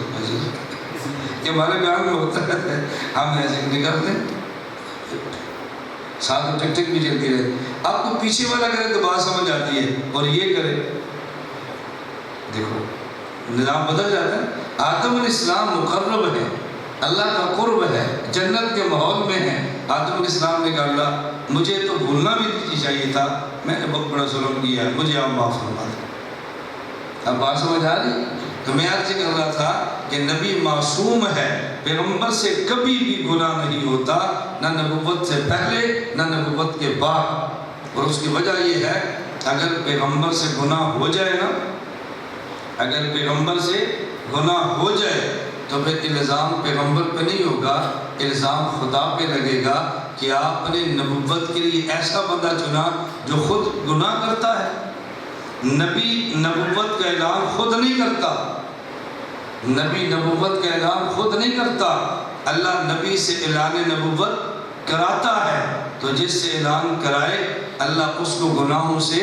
کہ ہمارے بیان میں ہوتا ہے، ہم ایسے نہیں کرتے، ساتھ میں ٹک ٹک بھی چلتی رہے۔ آپ کو پیچھے والا کرے تو بات سمجھ آتی ہے، اور یہ کرے دیکھو نظام بدل جاتا ہے۔ آدم علیہ السلام مقرب ہے، اللہ کا قرب ہے، جنت کے ماحول میں ہے۔ آدم علیہ السلام نے کہا اللہ مجھے تو بھولنا بھی چاہیے تھا، میں نے بہت بڑا ظلم کیا ہے، مجھے آپ معاف فرما دیں۔ اب بات سمجھ آ رہی؟ تو میں عرض کر رہا تھا کہ نبی معصوم ہے، پیغمبر سے کبھی بھی گناہ نہیں ہوتا، نہ نبوت سے پہلے نہ نبوت کے بعد۔ اور اس کی وجہ یہ ہے اگر پیغمبر سے گناہ ہو جائے نا، اگر پیغمبر سے گناہ ہو جائے تو پھر الزام پیغمبر پہ نہیں ہوگا، الزام خدا پہ لگے گا کہ آپ نے نبوت کے لیے ایسا بندہ چنا جو خود گناہ کرتا ہے۔ نبی نبوت کا اعلان خود نہیں کرتا، نبی نبوت کا اعلان خود نہیں کرتا، اللہ نبی سے اعلان نبوت کراتا ہے۔ تو جس سے اعلان کرائے اللہ اس کو گناہوں سے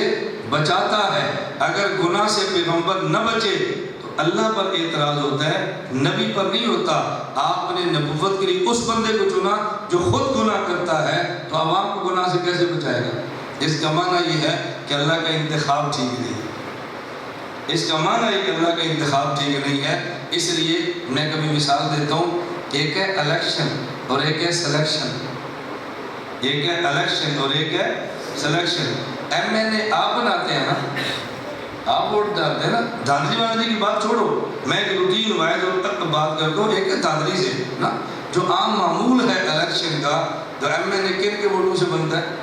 بچاتا ہے۔ اگر گناہ سے پیغمبر نہ بچے تو اللہ پر اعتراض ہوتا ہے، نبی پر نہیں ہوتا۔ آپ نے نبوت کے لیے اس بندے کو چنا جو خود گناہ کرتا ہے، تو عوام کو گناہ سے کیسے بچائے گا؟ اس کا معنی یہ ہے کہ اللہ کا انتخاب ٹھیک نہیں ہے۔ اس کا معنی ہے کہ اللہ کا انتخاب ٹھیک نہیں ہے۔ اس لیے میں کبھی مثال دیتا ہوں، ایک ہے الیکشن اور ایک ہے سلیکشن، ایک ہے الیکشن اور ایک ہے سلیکشن۔ ایم این اے آپ بناتے ہیں نا، آپ ووٹ ڈالتے ہیں نا، دھاندلی واندلی کی بات چھوڑو، میں ایک روٹین واحد اور تک بات کرتا ہوں، ایک ہے دھاندلی سے نا، جو عام معمول ہے الیکشن کا۔ تو ایم این اے کن کے ووٹوں سے بنتا ہے؟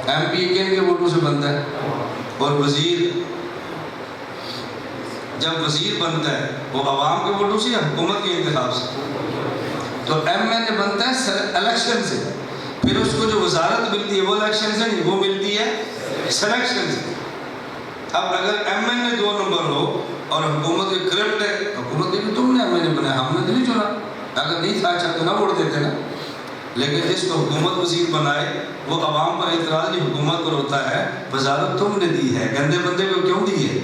ایم پی کن کے ووٹوں سے بنتا ہے؟ اور وزیر جب وزیر بنتا ہے وہ عوام کے ووٹوں سے یا حکومت کے انتخاب سے؟ تو ایم این اے بنتا ہے الیکشن سے، پھر اس کو جو وزارت ملتی ہے وہ الیکشن سے نہیں، وہ ملتی ہے سلیکشن سے۔ اب اگر ایم این اے 2 نمبر ہو اور حکومت کے کرپٹ ہے، حکومت کے بھی تم نے ایم این اے بنایا، ہم نے تو نہیں چنا، اگر نہیں تھا اچھا تو نہ ووٹ دیتے نا۔ لیکن جس کو حکومت وزیر بنائے وہ عوام پر اعتراض نہیں حکومت پر ہوتا ہے، وزارت تم نے دی ہے، گندے بندے کو کیوں دی ہے؟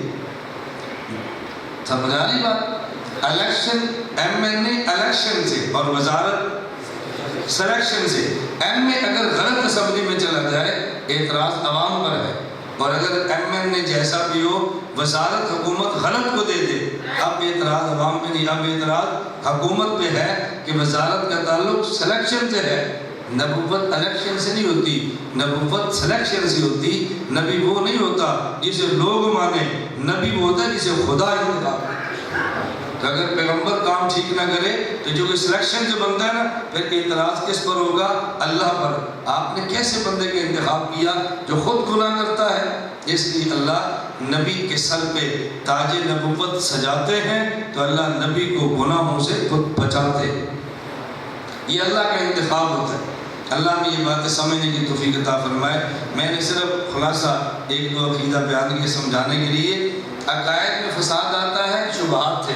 سمجھا نہیں بات؟ الیکشن ایم این اے الیکشن سے اور وزارت سلیکشن سے۔ ایم اے اگر غلط اسمبلی میں چلا جائے اعتراض عوام پر ہے، اور اگر ایم این اے جیسا بھی ہو وزارت حکومت غلط کو دے دے، اب اعتراض عوام پہ نہیں، اب اعتراض حکومت پہ ہے کہ وزارت کا تعلق سلیکشن سے ہے۔ نبوت الیکشن سے نہیں ہوتی، نبوت سلیکشن سے ہوتی۔ نبی وہ نہیں ہوتا جسے لوگ مانے، نبی وہ ہوتا ہے جسے خدا انتخاب کرے۔ تو اگر پیغمبر کام ٹھیک نہ کرے تو جو کہ سلیکشن سے بنتا ہے نا، پھر اعتراض کس پر ہوگا؟ اللہ پر۔ آپ نے کیسے بندے کا انتخاب کیا جو خود گناہ کرتا ہے؟ اس لیے اللہ نبی کے سر پہ تاج نبوت سجاتے ہیں تو اللہ نبی کو گناہوں سے بچاتے ہیں۔ یہ اللہ کا انتخاب ہوتا ہے۔ اللہ میں یہ باتیں سمجھنے کی توفیق عطا فرمائے۔ میں نے صرف خلاصہ 1-2 عقیدہ بیان کیے سمجھانے کے لیے۔ عقائد میں فساد آتا ہے، شبہات تھے۔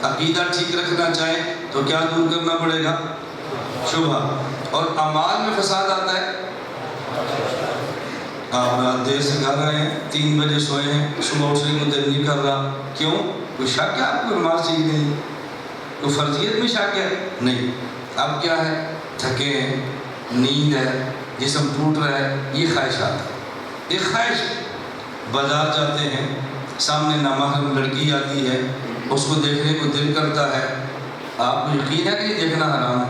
عقیدہ ٹھیک رکھنا چاہیں تو کیا دور کرنا پڑے گا؟ شبہ۔ اور اعمال میں فساد آتا ہے، آپ رات دیر سے گھر آئے ہیں، 3 بجے سوئے ہیں، صبح اٹھنے کو دل نہیں کر رہا، کیوں؟ کوئی شک ہے آپ کو نماز چاہیے نہیں؟ کوئی فرضیت میں شک ہے؟ نہیں۔ اب کیا ہے؟ تھکے ہیں، نیند ہے، جسم ٹوٹ رہا ہے، یہ خواہشات ہے۔ ایک خواہش، بازار جاتے ہیں، سامنے نامحرم لڑکی آتی ہے، اس کو دیکھنے کو دل کرتا ہے، آپ کو یقین ہے کہ یہ دیکھنا حرام ہے؟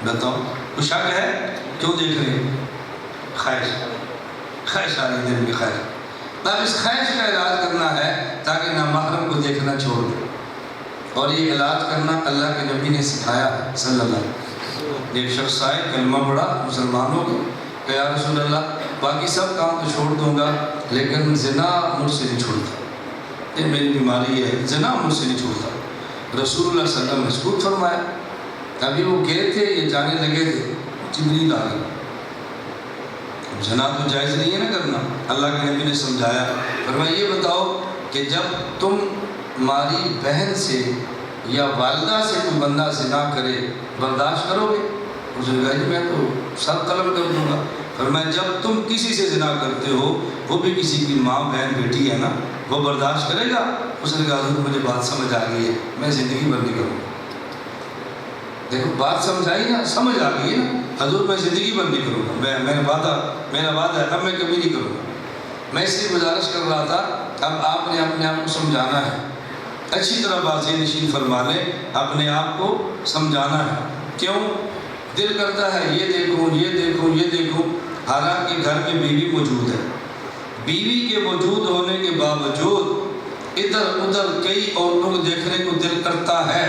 بتاؤ، کوئی شک ہے؟ کیوں دیکھ رہے ہیں؟ خواہش آ رہی دل کی خواہش۔ اب اس خواہش کا علاج کرنا ہے تاکہ نامحرم کو دیکھنا چھوڑ دیں، اور یہ علاج کرنا اللہ کے نبی نے سکھایا ہے صلی اللہ علیہ وسلم۔ ایک شخص آئے، کلمہ پڑھا، مسلمان ہو گئے، کہ یا رسول اللہ باقی سب کام تو چھوڑ دوں گا لیکن زنا مجھ سے نہیں چھوڑتا، یہ میری بیماری ہے، زنا مجھ سے نہیں چھوڑتا۔ رسول اللہ صلی اللہ علیہ وسلم نے سکوت فرمایا۔ ابھی وہ گئے تھے، یہ جانے لگے تھے، جبریل آ گئے۔ زنا تو جائز نہیں ہے نا کرنا، اللہ کے نبی نے سمجھایا، فرمایا یہ بتاؤ کہ جب تم ہماری بہن سے یا والدہ سے کوئی بندہ زنا کرے برداشت کرو گے؟ اس نے کہا جی میں تو سر قلم کر دوں گا۔ فرمایا جب تم کسی سے زنا کرتے ہو، وہ بھی کسی کی ماں بہن بیٹی ہے نا، وہ برداشت کرے گا؟ اس نے کہا حضور مجھے بات سمجھ آ گئی ہے، میں زندگی بھر نہیں کروں گا۔ دیکھو بات سمجھ آئی نا، سمجھ آ گئی ہے نا، حضور میں زندگی بھر نہیں کروں گا، میرا وعدہ ہے، اب میں کبھی نہیں کروں گا۔ میں اس لیے گزارش کر رہا تھا، اب آپ نے اپنے آپ کو سمجھانا ہے، اچھی طرح بازی نشین فرما لیں، اپنے آپ کو سمجھانا ہے۔ کیوں؟ دل کرتا ہے یہ دیکھوں یہ دیکھوں یہ دیکھوں، حالانکہ گھر میں بیوی موجود ہے، بیوی کے موجود ہونے کے باوجود ادھر ادھر کئی عورتوں کو دیکھنے کو دل کرتا ہے۔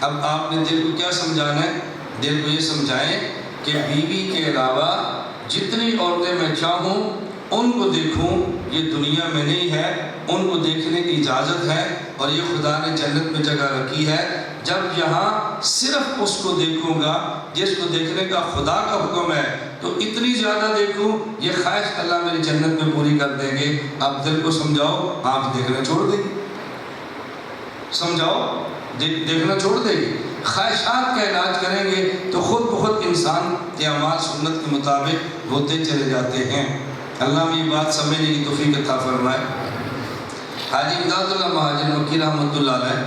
اب آپ نے دل کو کیا سمجھانا ہے؟ دل کو یہ سمجھائیں کہ بیوی کے علاوہ جتنی عورتیں میں چاہوں ان کو دیکھوں، یہ دنیا میں نہیں ہے، ان کو دیکھنے کی اجازت ہے، اور یہ خدا نے جنت میں جگہ رکھی ہے۔ جب یہاں صرف اس کو دیکھوں گا جس کو دیکھنے کا خدا کا حکم ہے، تو اتنی زیادہ دیکھوں، یہ خواہش اللہ میری جنت میں پوری کر دیں گے۔ اب دل کو سمجھاؤ، آنکھ دیکھنا چھوڑ دے گی، سمجھاؤ دیکھنا چھوڑ دے گی۔ خواہشات کا علاج کریں گے تو خود بخود انسان کے اعمال سنت کے مطابق ہوتے چلے جاتے ہیں۔ اللہ میں یہ بات سمجھنے کی توفیق عطا فرمائے۔ حاجی امداد اللہ مہاجر مکی رحمۃ اللہ علیہ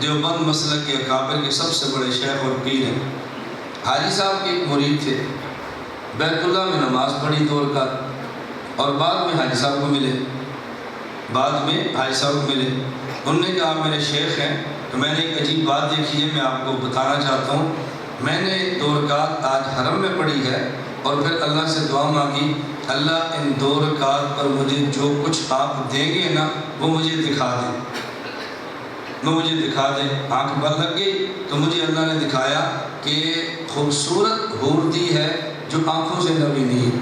دیوبند مسلک کے اکابر کے سب سے بڑے شیخ اور پیر ہیں۔ حاجی صاحب کے ایک مرید تھے، بیت اللہ میں نماز پڑھی 2 رکعت، اور بعد میں حاجی صاحب کو ملے، انہوں نے کہا میرے شیخ ہیں، تو میں نے ایک عجیب بات دیکھی ہے، میں آپ کو بتانا چاہتا ہوں۔ میں نے 2 رکعت آج حرم میں پڑھی ہے، اور پھر اللہ سے دعا مانگی، اللہ ان 2 رکعت پر مجھے جو کچھ آپ دیں گے نا وہ مجھے دکھا دیں، آنکھ بند لگ گئی تو مجھے اللہ نے دکھایا کہ خوبصورت حور دی ہے جو آنکھوں سے نبی نہیں ہے۔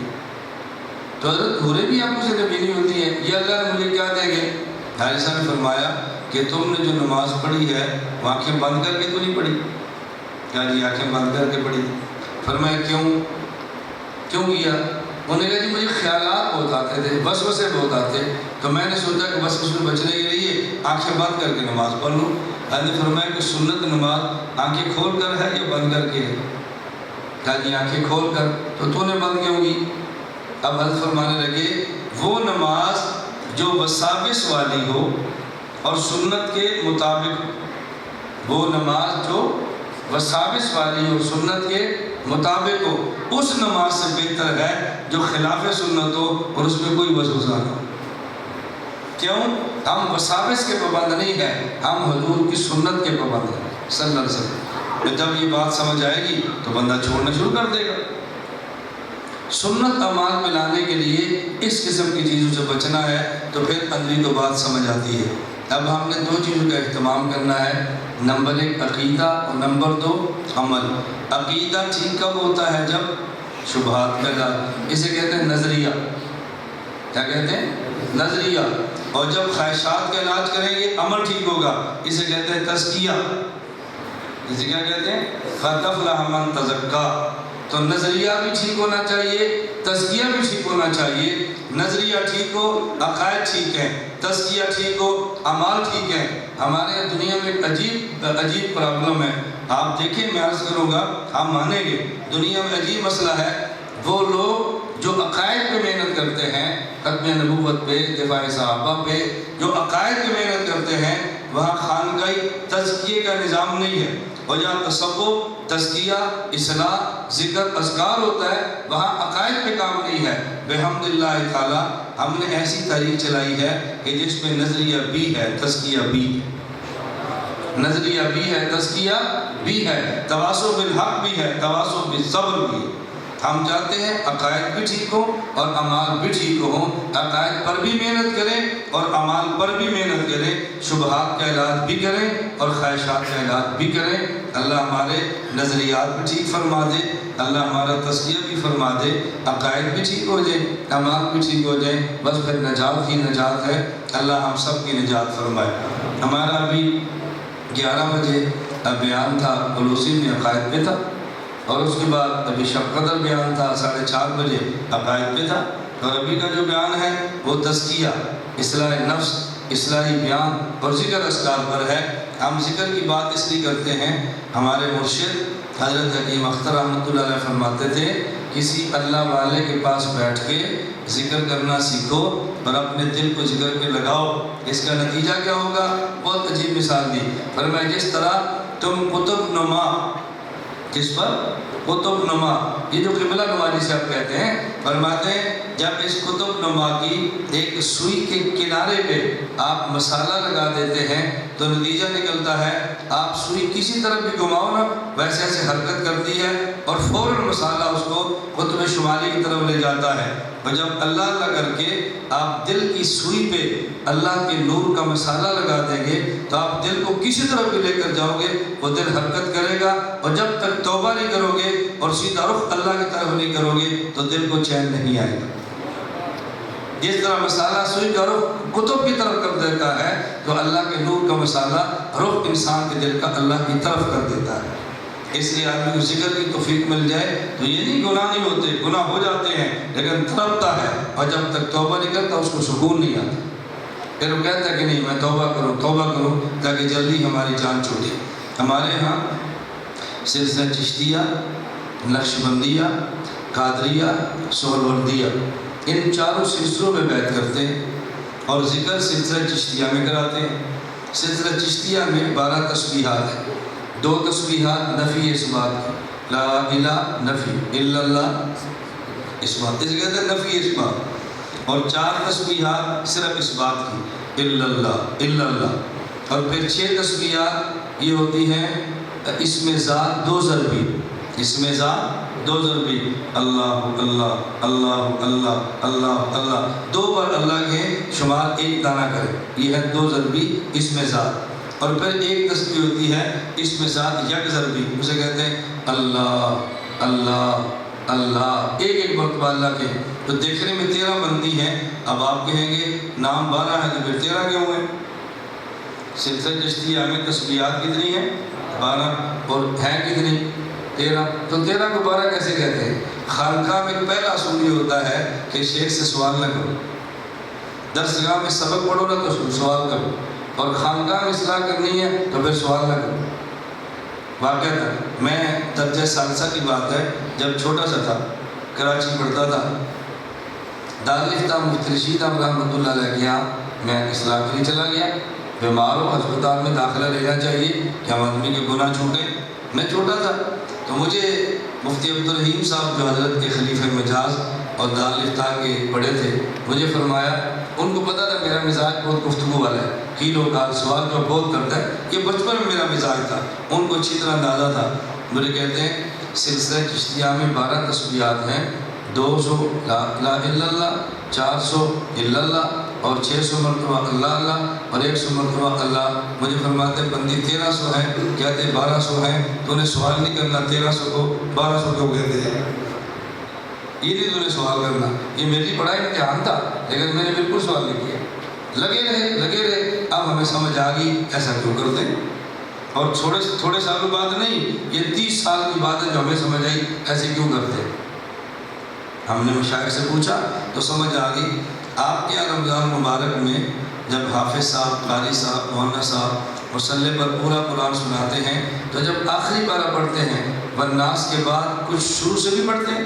تو حضرت حوریں بھی آنکھوں سے نبی نہیں ہوتی ہیں، یہ اللہ نے مجھے کیا دیں گے؟ حاجی صاحب نے فرمایا کہ تم نے جو نماز پڑھی ہے وہ آنکھیں بند کر کے تو نہیں پڑھی؟ کیا جی آنکھیں بند کر کے پڑھی؟ فرمایا کیوں کیا؟ انہوں نے کہا جی مجھے خیالات بہت آتے تھے، وسوسے بہت آتے، تو میں نے سوچا کہ وسوسے سے بچنے کے لیے آنکھیں بند کر کے نماز پڑھ لوں۔ حضرت نے فرمایا کہ سنت نماز آنکھیں کھول کر ہے یا بند کر کے ہے؟ کہا جی آنکھیں کھول کر، تو نے بند کیوں کی؟ اب حضرت فرمانے لگے وہ نماز جو وساوس والی ہو اور سنت کے مطابق، وہ نماز جو وساوس والی ہو سنت کے مطابق ہو، اس نماز سے بہتر ہے جو خلاف سنت ہو اور اس میں کوئی وسوسہ نہ ہو۔ کیوں؟ ہم وساوس کے پابند نہیں ہیں، ہم حضور کی سنت کے پابند ہیں صلی اللہ علیہ وسلم۔ جب یہ بات سمجھ آئے گی تو بندہ چھوڑنا شروع کر دے گا۔ سنت اعمال میں لانے کے لیے اس قسم کی چیزوں سے بچنا ہے، تو پھر اندری تو بات سمجھ آتی ہے۔ اب ہم نے 2 چیزوں کا اہتمام کرنا ہے، نمبر 1 عقیدہ اور نمبر 2 عمل۔ عقیدہ ٹھیک کب ہوتا ہے؟ جب شبہات پیدا، اسے کہتے ہیں نظریہ، کیا کہتے ہیں؟ نظریہ۔ اور جب خواہشات کا علاج کریں گے عمل ٹھیک ہوگا، اسے کہتے ہیں تزکیہ، اسے کیا کہتے ہیں؟ قد افلح من تزکا۔ تو نظریہ بھی ٹھیک ہونا چاہیے، تزکیہ بھی ٹھیک ہونا چاہیے۔ نظریہ ٹھیک ہو، عقائد ٹھیک ہیں، تزکیہ ٹھیک ہو، اعمال ٹھیک ہیں۔ ہمارے دنیا میں ایک عجیب پرابلم ہے، آپ دیکھیں، میں عرض کروں گا آپ مانیں گے، دنیا میں عجیب مسئلہ ہے، وہ لوگ جو عقائد پہ محنت کرتے ہیں، ختم نبوت پہ، دفاع صحابہ پہ، جو عقائد پہ محنت کرتے ہیں، وہاں خانقاہی تزکیے کا نظام نہیں ہے، اور جہاں تصوف، تزکیہ، اصلاح، ذکر، اذکار ہوتا ہے، وہاں عقائد پہ کام نہیں ہے۔ بحمد اللہ تعالی ہم نے ایسی تحریک چلائی ہے کہ جس میں نظریہ بھی ہے، تزکیہ بھی ہے، نظریہ بھی ہے، تزکیہ بھی ہے، تواصل بالحق بھی ہے، تواصل بالصبر بھی ہے۔ ہم چاہتے ہیں عقائد بھی ٹھیک ہوں اور اعمال بھی ٹھیک ہوں، عقائد پر بھی محنت کریں اور اعمال پر بھی محنت کریں، شبہات کا علاج بھی کریں اور خواہشات کا علاج بھی کریں۔ اللہ ہمارے نظریات بھی ٹھیک فرما دے، اللہ ہمارا تزکیہ بھی فرما دے، عقائد بھی ٹھیک ہو جائے، اعمال بھی ٹھیک ہو جائیں، بس پھر نجات ہی نجات ہے۔ اللہ ہم سب کی نجات فرمائے۔ ہمارا ابھی 11 بجے بیان تھا، علوسی میں عقائد پہ تھا، اور اس کے بعد ابھی شب قدر بیان تھا، 4:30 بجے عقائد پہ تھا، اور ابھی کا جو بیان ہے وہ تزکیہ، اصلاح نفس، اصلاحی بیان اور ذکر اذکار پر ہے۔ ہم ذکر کی بات اس لیے کرتے ہیں، ہمارے مرشد حضرت حکیم اختر رحمۃ اللہ علیہ فرماتے تھے، کسی اللہ والے کے پاس بیٹھ کے ذکر کرنا سیکھو اور اپنے دل کو ذکر پہ لگاؤ، اس کا نتیجہ کیا ہوگا؟ بہت عجیب مثال دی، فرمایا جس طرح تم قطب نما، جس پر قطب نما، یہ جو قبلہ نما جسے آپ کہتے ہیں، فرماتے ہیں جب اس قطب نما کی ایک سوئی کے کنارے پہ آپ مسالہ لگا دیتے ہیں تو نتیجہ نکلتا ہے آپ سوئی کسی طرف بھی گھماؤ نا ویسے ایسے حرکت کرتی ہے اور فوراً مسالہ اس کو قطب شمالی کی طرف لے جاتا ہے۔ اور جب اللہ اللہ کر کے آپ دل کی سوئی پہ اللہ کے نور کا مسالہ لگا دیں گے تو آپ دل کو کسی طرف بھی لے کر جاؤ گے، وہ دل حرکت کرے گا، اور جب تک توبہ نہیں کرو گے اور سیدھا رخ اللہ کی طرف نہیں کرو گے تو دل کو چین نہیں آئے گا۔ جس طرح مسالہ سوئی کا رخ قطب کی طرف کر دیتا ہے تو اللہ کے نور کا مسالہ رخ انسان کے دل کا اللہ کی طرف کر دیتا ہے۔ اس لیے آدمی کو ذکر کی توفیق مل جائے تو یہ نہیں گناہ نہیں ہوتے، گناہ ہو جاتے ہیں لیکن تڑپتا ہے، اور جب تک توبہ نہیں کرتا اس کو سکون نہیں آتا، پھر وہ کہتا ہے کہ نہیں میں توبہ کروں تاکہ جلدی ہماری جان چھوٹے۔ ہمارے ہاں سلسلہ چشتیہ، نقشبندیہ، قادریہ، سہروردیہ، ان چاروں سلسلوں میں بیعت کرتے ہیں اور ذکر سلسلہ چشتیہ میں کراتے ہیں۔ سلسلہ چشتیہ میں 12 تسبیحات ہیں، 2 تسبیحات نفی اس بات کی، لا الہ نفی، الا اللہ اس بات، اسے کہتے ہیں نفی اس بات، اور 4 تسبیحات صرف اس بات کی، الا اللہ الا اللہ، اور پھر 6 تسبیحات یہ ہوتی ہیں اسم ذات 2 ضربی، اسم ذات 2 ضربی، اللہ اللہ اللہ اللہ اللہ اللہ، 2 بار اللہ کے شمار 1 دانہ کرے، یہ ہے 2 ضربی اسم ذات، اور پھر 1 تسبیح ہوتی ہے اسم ذات 1 ضربی، اسے کہتے ہیں اللہ اللہ اللہ، ایک مرتبہ اللہ کے، تو دیکھنے میں 13 بندی ہیں۔ اب آپ کہیں گے نام 12 ہے تو پھر 13 کیوں ہیں؟ سلسلہ چشتیہ میں تسبیحات کتنی ہیں؟ 12، اور ہیں کتنی؟ 13، تو 13 کو 12 کیسے کہتے ہیں؟ خانقاہ میں پہلا اصول یہ ہوتا ہے کہ شیخ سے سوال نہ کرو، درسگاہ میں سبق پڑھو نا تو سوال کرو، اور خانقاہ میں اصلاح کرنی ہے تو پھر سوال نہ کرو۔ واقعہ میں درجہ ثالثہ کی بات ہے، جب چھوٹا سا تھا کراچی پڑھتا تھا، دارالفتہ مفتی رشید احمد رحمۃ اللہ علیہ کے یہاں میں اصلاح کے لیے چلا گیا، بیمار ہو ہسپتال میں داخلہ لینا چاہیے کہ ہم آدمی کے گناہ چھوٹیں، میں چھوٹا تھا تو مجھے مفتی عبدالرحیم صاحب جو حضرت کے خلیفہ مجاز اور دارالفتہ کے بڑے تھے، مجھے فرمایا، ان کو پتہ تھا میرا مزاج بہت گفتگو والا ہے، کیلوں کا سوال جو بہت کرتا ہے، یہ بچپن میں میرا مزاج تھا، ان کو اچھی طرح اندازہ تھا۔ مجھے کہتے ہیں سلسلہ چشتیہ میں 12 تسبیحات ہیں، 200 لا الہ الا اللہ، 400 الا اللہ، اور 600 مرتبہ اللہ اللہ، اور 100 مرتبہ اللہ۔ مجھے فرماتے بندی 1300 ہیں، کہتے 1200 ہیں، تو انہیں سوال نہیں کرنا 1300 کو 1200 کیوں کہتے ہیں، یہ نہیں تو انہیں سوال کرنا، یہ میری پڑھائی امتحان تھا لیکن میں نے بالکل سوال نہیں کیا، لگے رہے، اب ہمیں سمجھ آ گئی ایسا کیوں کرتے ہیں، اور تھوڑے سالوں بعد نہیں، یہ 30 سال کی بات ہے جو ہمیں سمجھ آئی ایسے کیوں کرتے ہیں۔ ہم نے مشائخ سے پوچھا تو سمجھ آ گئی۔ آپ کے رمضان مبارک میں جب حافظ صاحب، قاری صاحب، مولانا صاحب مصلی پر پورا قرآن سناتے ہیں تو جب آخری پارہ پڑھتے ہیں والناس کے بعد کچھ شروع سے بھی پڑھتے ہیں،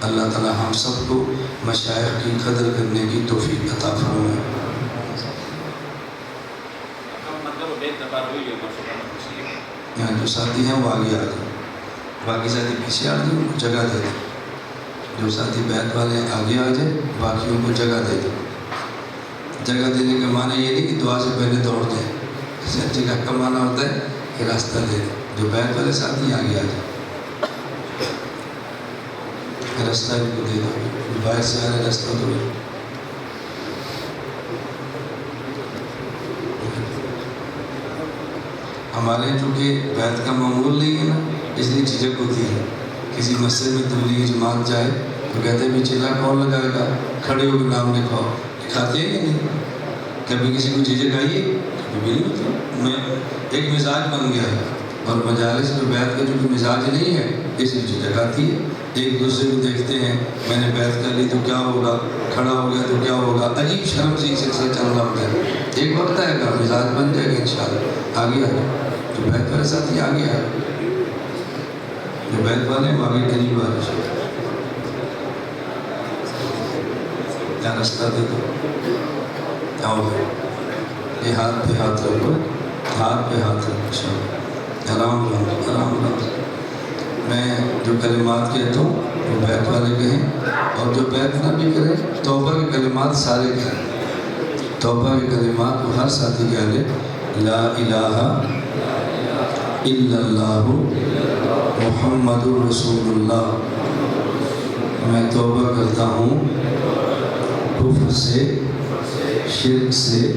اللہ تعالی ہم سب کو مشائخ کی قدر کرنے کی توفیق عطا فرمائے۔ یہاں جو ساتھی ہیں وہ آگے آ جائیں، باقی ساتھی پیچھے آ جائیں، ان کو جگہ دے دیں۔ جو ساتھی بیت والے آگے آ جائیں، باقیوں کو جگہ دے دیں۔ جگہ دینے کا معنی یہ نہیں کہ دعا سے پہلے دوڑ جائیں، جگہ کا معنی ہوتا ہے کہ راستہ دے دیں۔ جو بیت والے ساتھی آگے آ جائیں، راستہ ان کو دے دو، باہر سے آ رہے راستہ دو۔ ہمارے چونکہ بیت کا معمول نہیں ہے نا، اس لیے جھجک ہوتی ہے۔ کسی مسجد میں تبلیغی جماعت جائے تو کہتے ہیں بھی چلا کون لگائے گا، کھڑے ہو کے نام لکھاؤ، لکھاتے ہیں کہ نہیں؟ کبھی کسی کو جھجک آئی ہے؟ کبھی بھی نہیں ہوتی۔ میں ایک مزاج بن گیا ہے، اور مجالس میں بیت کا جو مزاج نہیں ہے اس لیے جھجک آتی ہے۔ ایک دوسرے کو دیکھتے ہیں، میں نے بیت کر لی تو کیا ہوگا، کھڑا ہو گیا تو کیا ہوگا، عجیب شرم سی سلسلہ چل رہا ہوتا ہے۔ ایک وقت آئے گا مزاج بن جائے گا انشاءاللہ، آگے آ جائے۔ جو بیت والے ساتھی آگے آئے، جو بیت والے ہیں وہ آگے قریب آ جائے۔ کیا راستہ دے دو، آؤ بھائی، یہ ہاتھ پہ ہاتھ رکھو، ہاتھ پہ ہاتھ رکھو، آرام آرام آرام آرام۔ میں جو کلمات کہتا ہوں وہ بیت والے کہیں، اور جو بیت نہ بھی کریں توبہ کے کلمات سارے کہیں۔ توبہ کے کلمات وہ ہر ساتھی کہہ لے، لا الہ الا اللہ محمد رسول اللہ۔ میں توبہ کرتا ہوں کفر سے، شرک سے،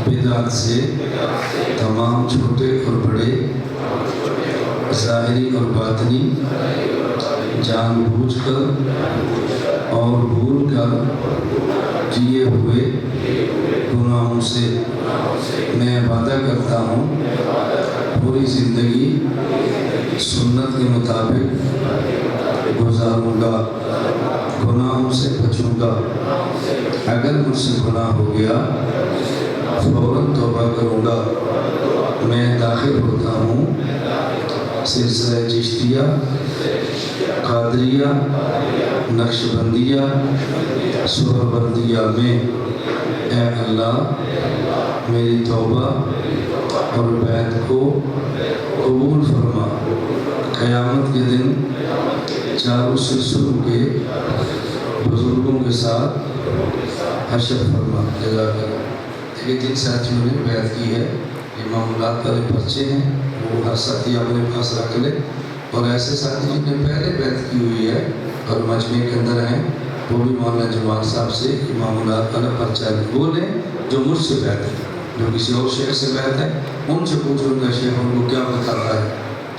بدعت سے، تمام چھوٹے اور بڑے، ظاہری اور باطنی، جان بوجھ کر اور بھول کر کیے ہوئے گناہوں سے میں وعدہ کرتا ہوں پوری زندگی سنت کے مطابق گزاروں گا، گناہوں سے بچوں گا۔ اگر مجھ سے گناہ ہو گیا فوراً توبہ کروں گا۔ میں داخل ہوتا ہوں سلسلہ چشتیہ، قادریہ، نقشبندیہ، سہروردیہ میں۔ اے اللہ میری توبہ اور بیت کو قبول فرما۔ قیامت کے دن چاروں سلسلوں کے بزرگوں کے ساتھ حشر فرما۔ جزاک اللہ۔ دیکھیے جن ساتھیوں نے بیعت کی ہے، یہ معمولات والے پرچے ہیں، وہ ہر ساتھی اپنے پاس رکھ لے، اور ایسے ساتھی جن نے پہلے بیعت کی ہوئی ہے اور مجمع کے اندر ہیں وہ بھی مولانا جمال صاحب سے معمولات والا پرچہ وہ لیں جو مجھ سے بیعت ہے۔ جو کسی اور شیخ سے بیعت ہے ان سے پوچھوں گا شیخ ان کو کیا بتاتا ہے۔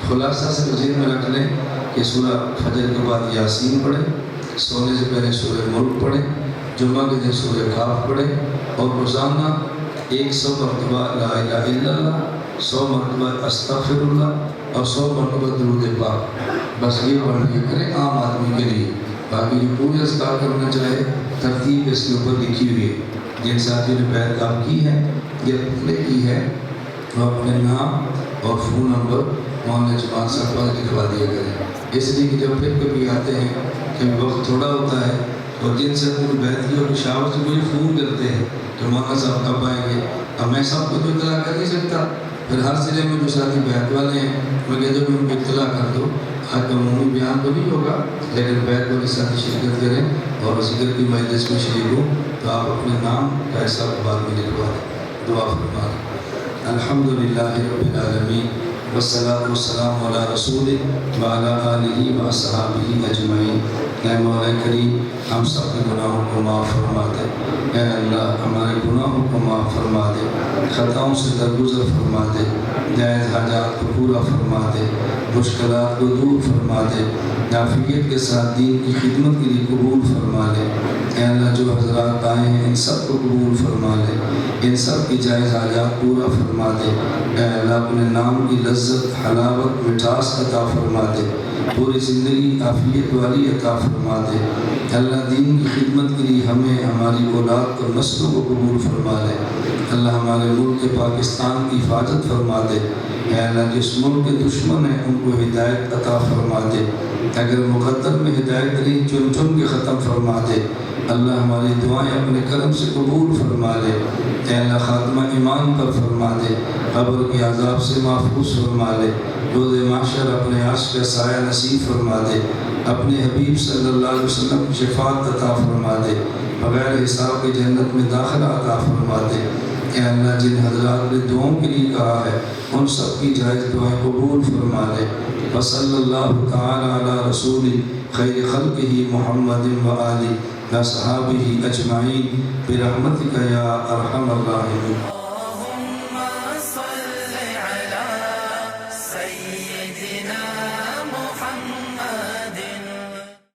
خلاصہ سے ذہن میں رکھ لیں کہ سورہ فجر کے بعد یاسین پڑھیں، سونے سے پہلے سورہ ملک پڑھیں، جمعہ کے دن سورہ کاف پڑھیں، اور روزانہ 100 مرتبہ لا الہ الا اللہ، 100 مرتبہ استغفر اللہ، اور 100 مرتبہ درود پاک۔ بس یہ پڑھ لیا کریں عام آدمی کے لیے۔ باقی جو پورے اذکار کرنا چاہے ترتیب اس کے اوپر لکھی ہوئی ہے۔ جن ساتھیوں نے بیعت آپ کی ہے یا اپنے کی ہے وہ اپنے نام اور فون نمبر مولانا جمال صاحب پر لکھوا دیا کریں، اس لیے کہ جب پھر کبھی آتے ہیں کہ وقت تھوڑا ہوتا ہے اور جن سے اپنی بیعت کی اور پشاور سے مجھے فون کرتے ہیں کہ مولانا صاحب کب آئیں گے۔ اب میں سب کو تو اطلاع کر نہیں سکتا، پھر ہر ضلع میں جو ساتھی بیعت والے ہیں میں کہتا ہوں ان کو اطلاع کر دو۔ آج عمومی بیان تو نہیں ہوگا لیکن بیعت والے ساتھی شرکت کریں اور ذکر کی مجلس میں شریک ہوں تو آپ اپنے نام کا حصہ بعد میں لکھوا دیں۔ دعا فرما دیں۔ الحمدللہ رب العالمین والصلاة والسلام علی رسول وعلی آلہ واصحابہ اجمعین۔ اے مولا کریم ہم سب کے گناہوں کو معاف فرما دے۔ اے اللہ ہمارے گناہوں کو معاف فرما دے، خطاؤں سے درگزر فرما دے، جائز حاجات کو پورا فرما دے، مشکلات کو دور فرما دے، عافیت کے ساتھ دین کی خدمت کے لیے قبول فرما لے۔ اے اللہ جو حضرات آئے ہیں ان سب کو قبول فرما لے، ان سب کی جائز حاجات پورا فرما دے۔ اے اللہ اپنے نام کی لذت، حلاوت، مٹھاس عطا فرما دے، پوری زندگی عافیت والی عطا فرما دے۔ اللہ دین کی خدمت کے لیے ہمیں، ہماری اولاد اور نسلوں کو قبول فرما لے۔ اللہ ہمارے ملک پاکستان کی حفاظت فرما دے۔ اے اللہ جس ملک کے دشمن ہیں ان کو ہدایت عطا فرما دے۔ اگر مقدر میں ہدایت نہیں چن چن کے ختم فرما دے۔ اللہ ہماری دعائیں اپنے کرم سے قبول فرما لے۔ اے اللہ خاتمہ ایمان پر فرما دے، قبر کے عذاب سے محفوظ فرما لے، روز محشر اپنے عرش کا سایہ نصیب فرما دے، اپنے حبیب صلی اللہ علیہ وسلم کی شفاعت عطا فرما دے، بغیر حساب کے جنت میں داخلہ عطا فرما دے۔ اے اللہ جن حضرات نے دعاؤں کے لیے کہا ہے ان سب کی جائز دعائیں قبول فرما لے۔ وصلی اللہ تعالی علی رسول خیر خلقہ محمد و آلہ و صحابہ اجمعین برحمتک یا ارحم الراحمین۔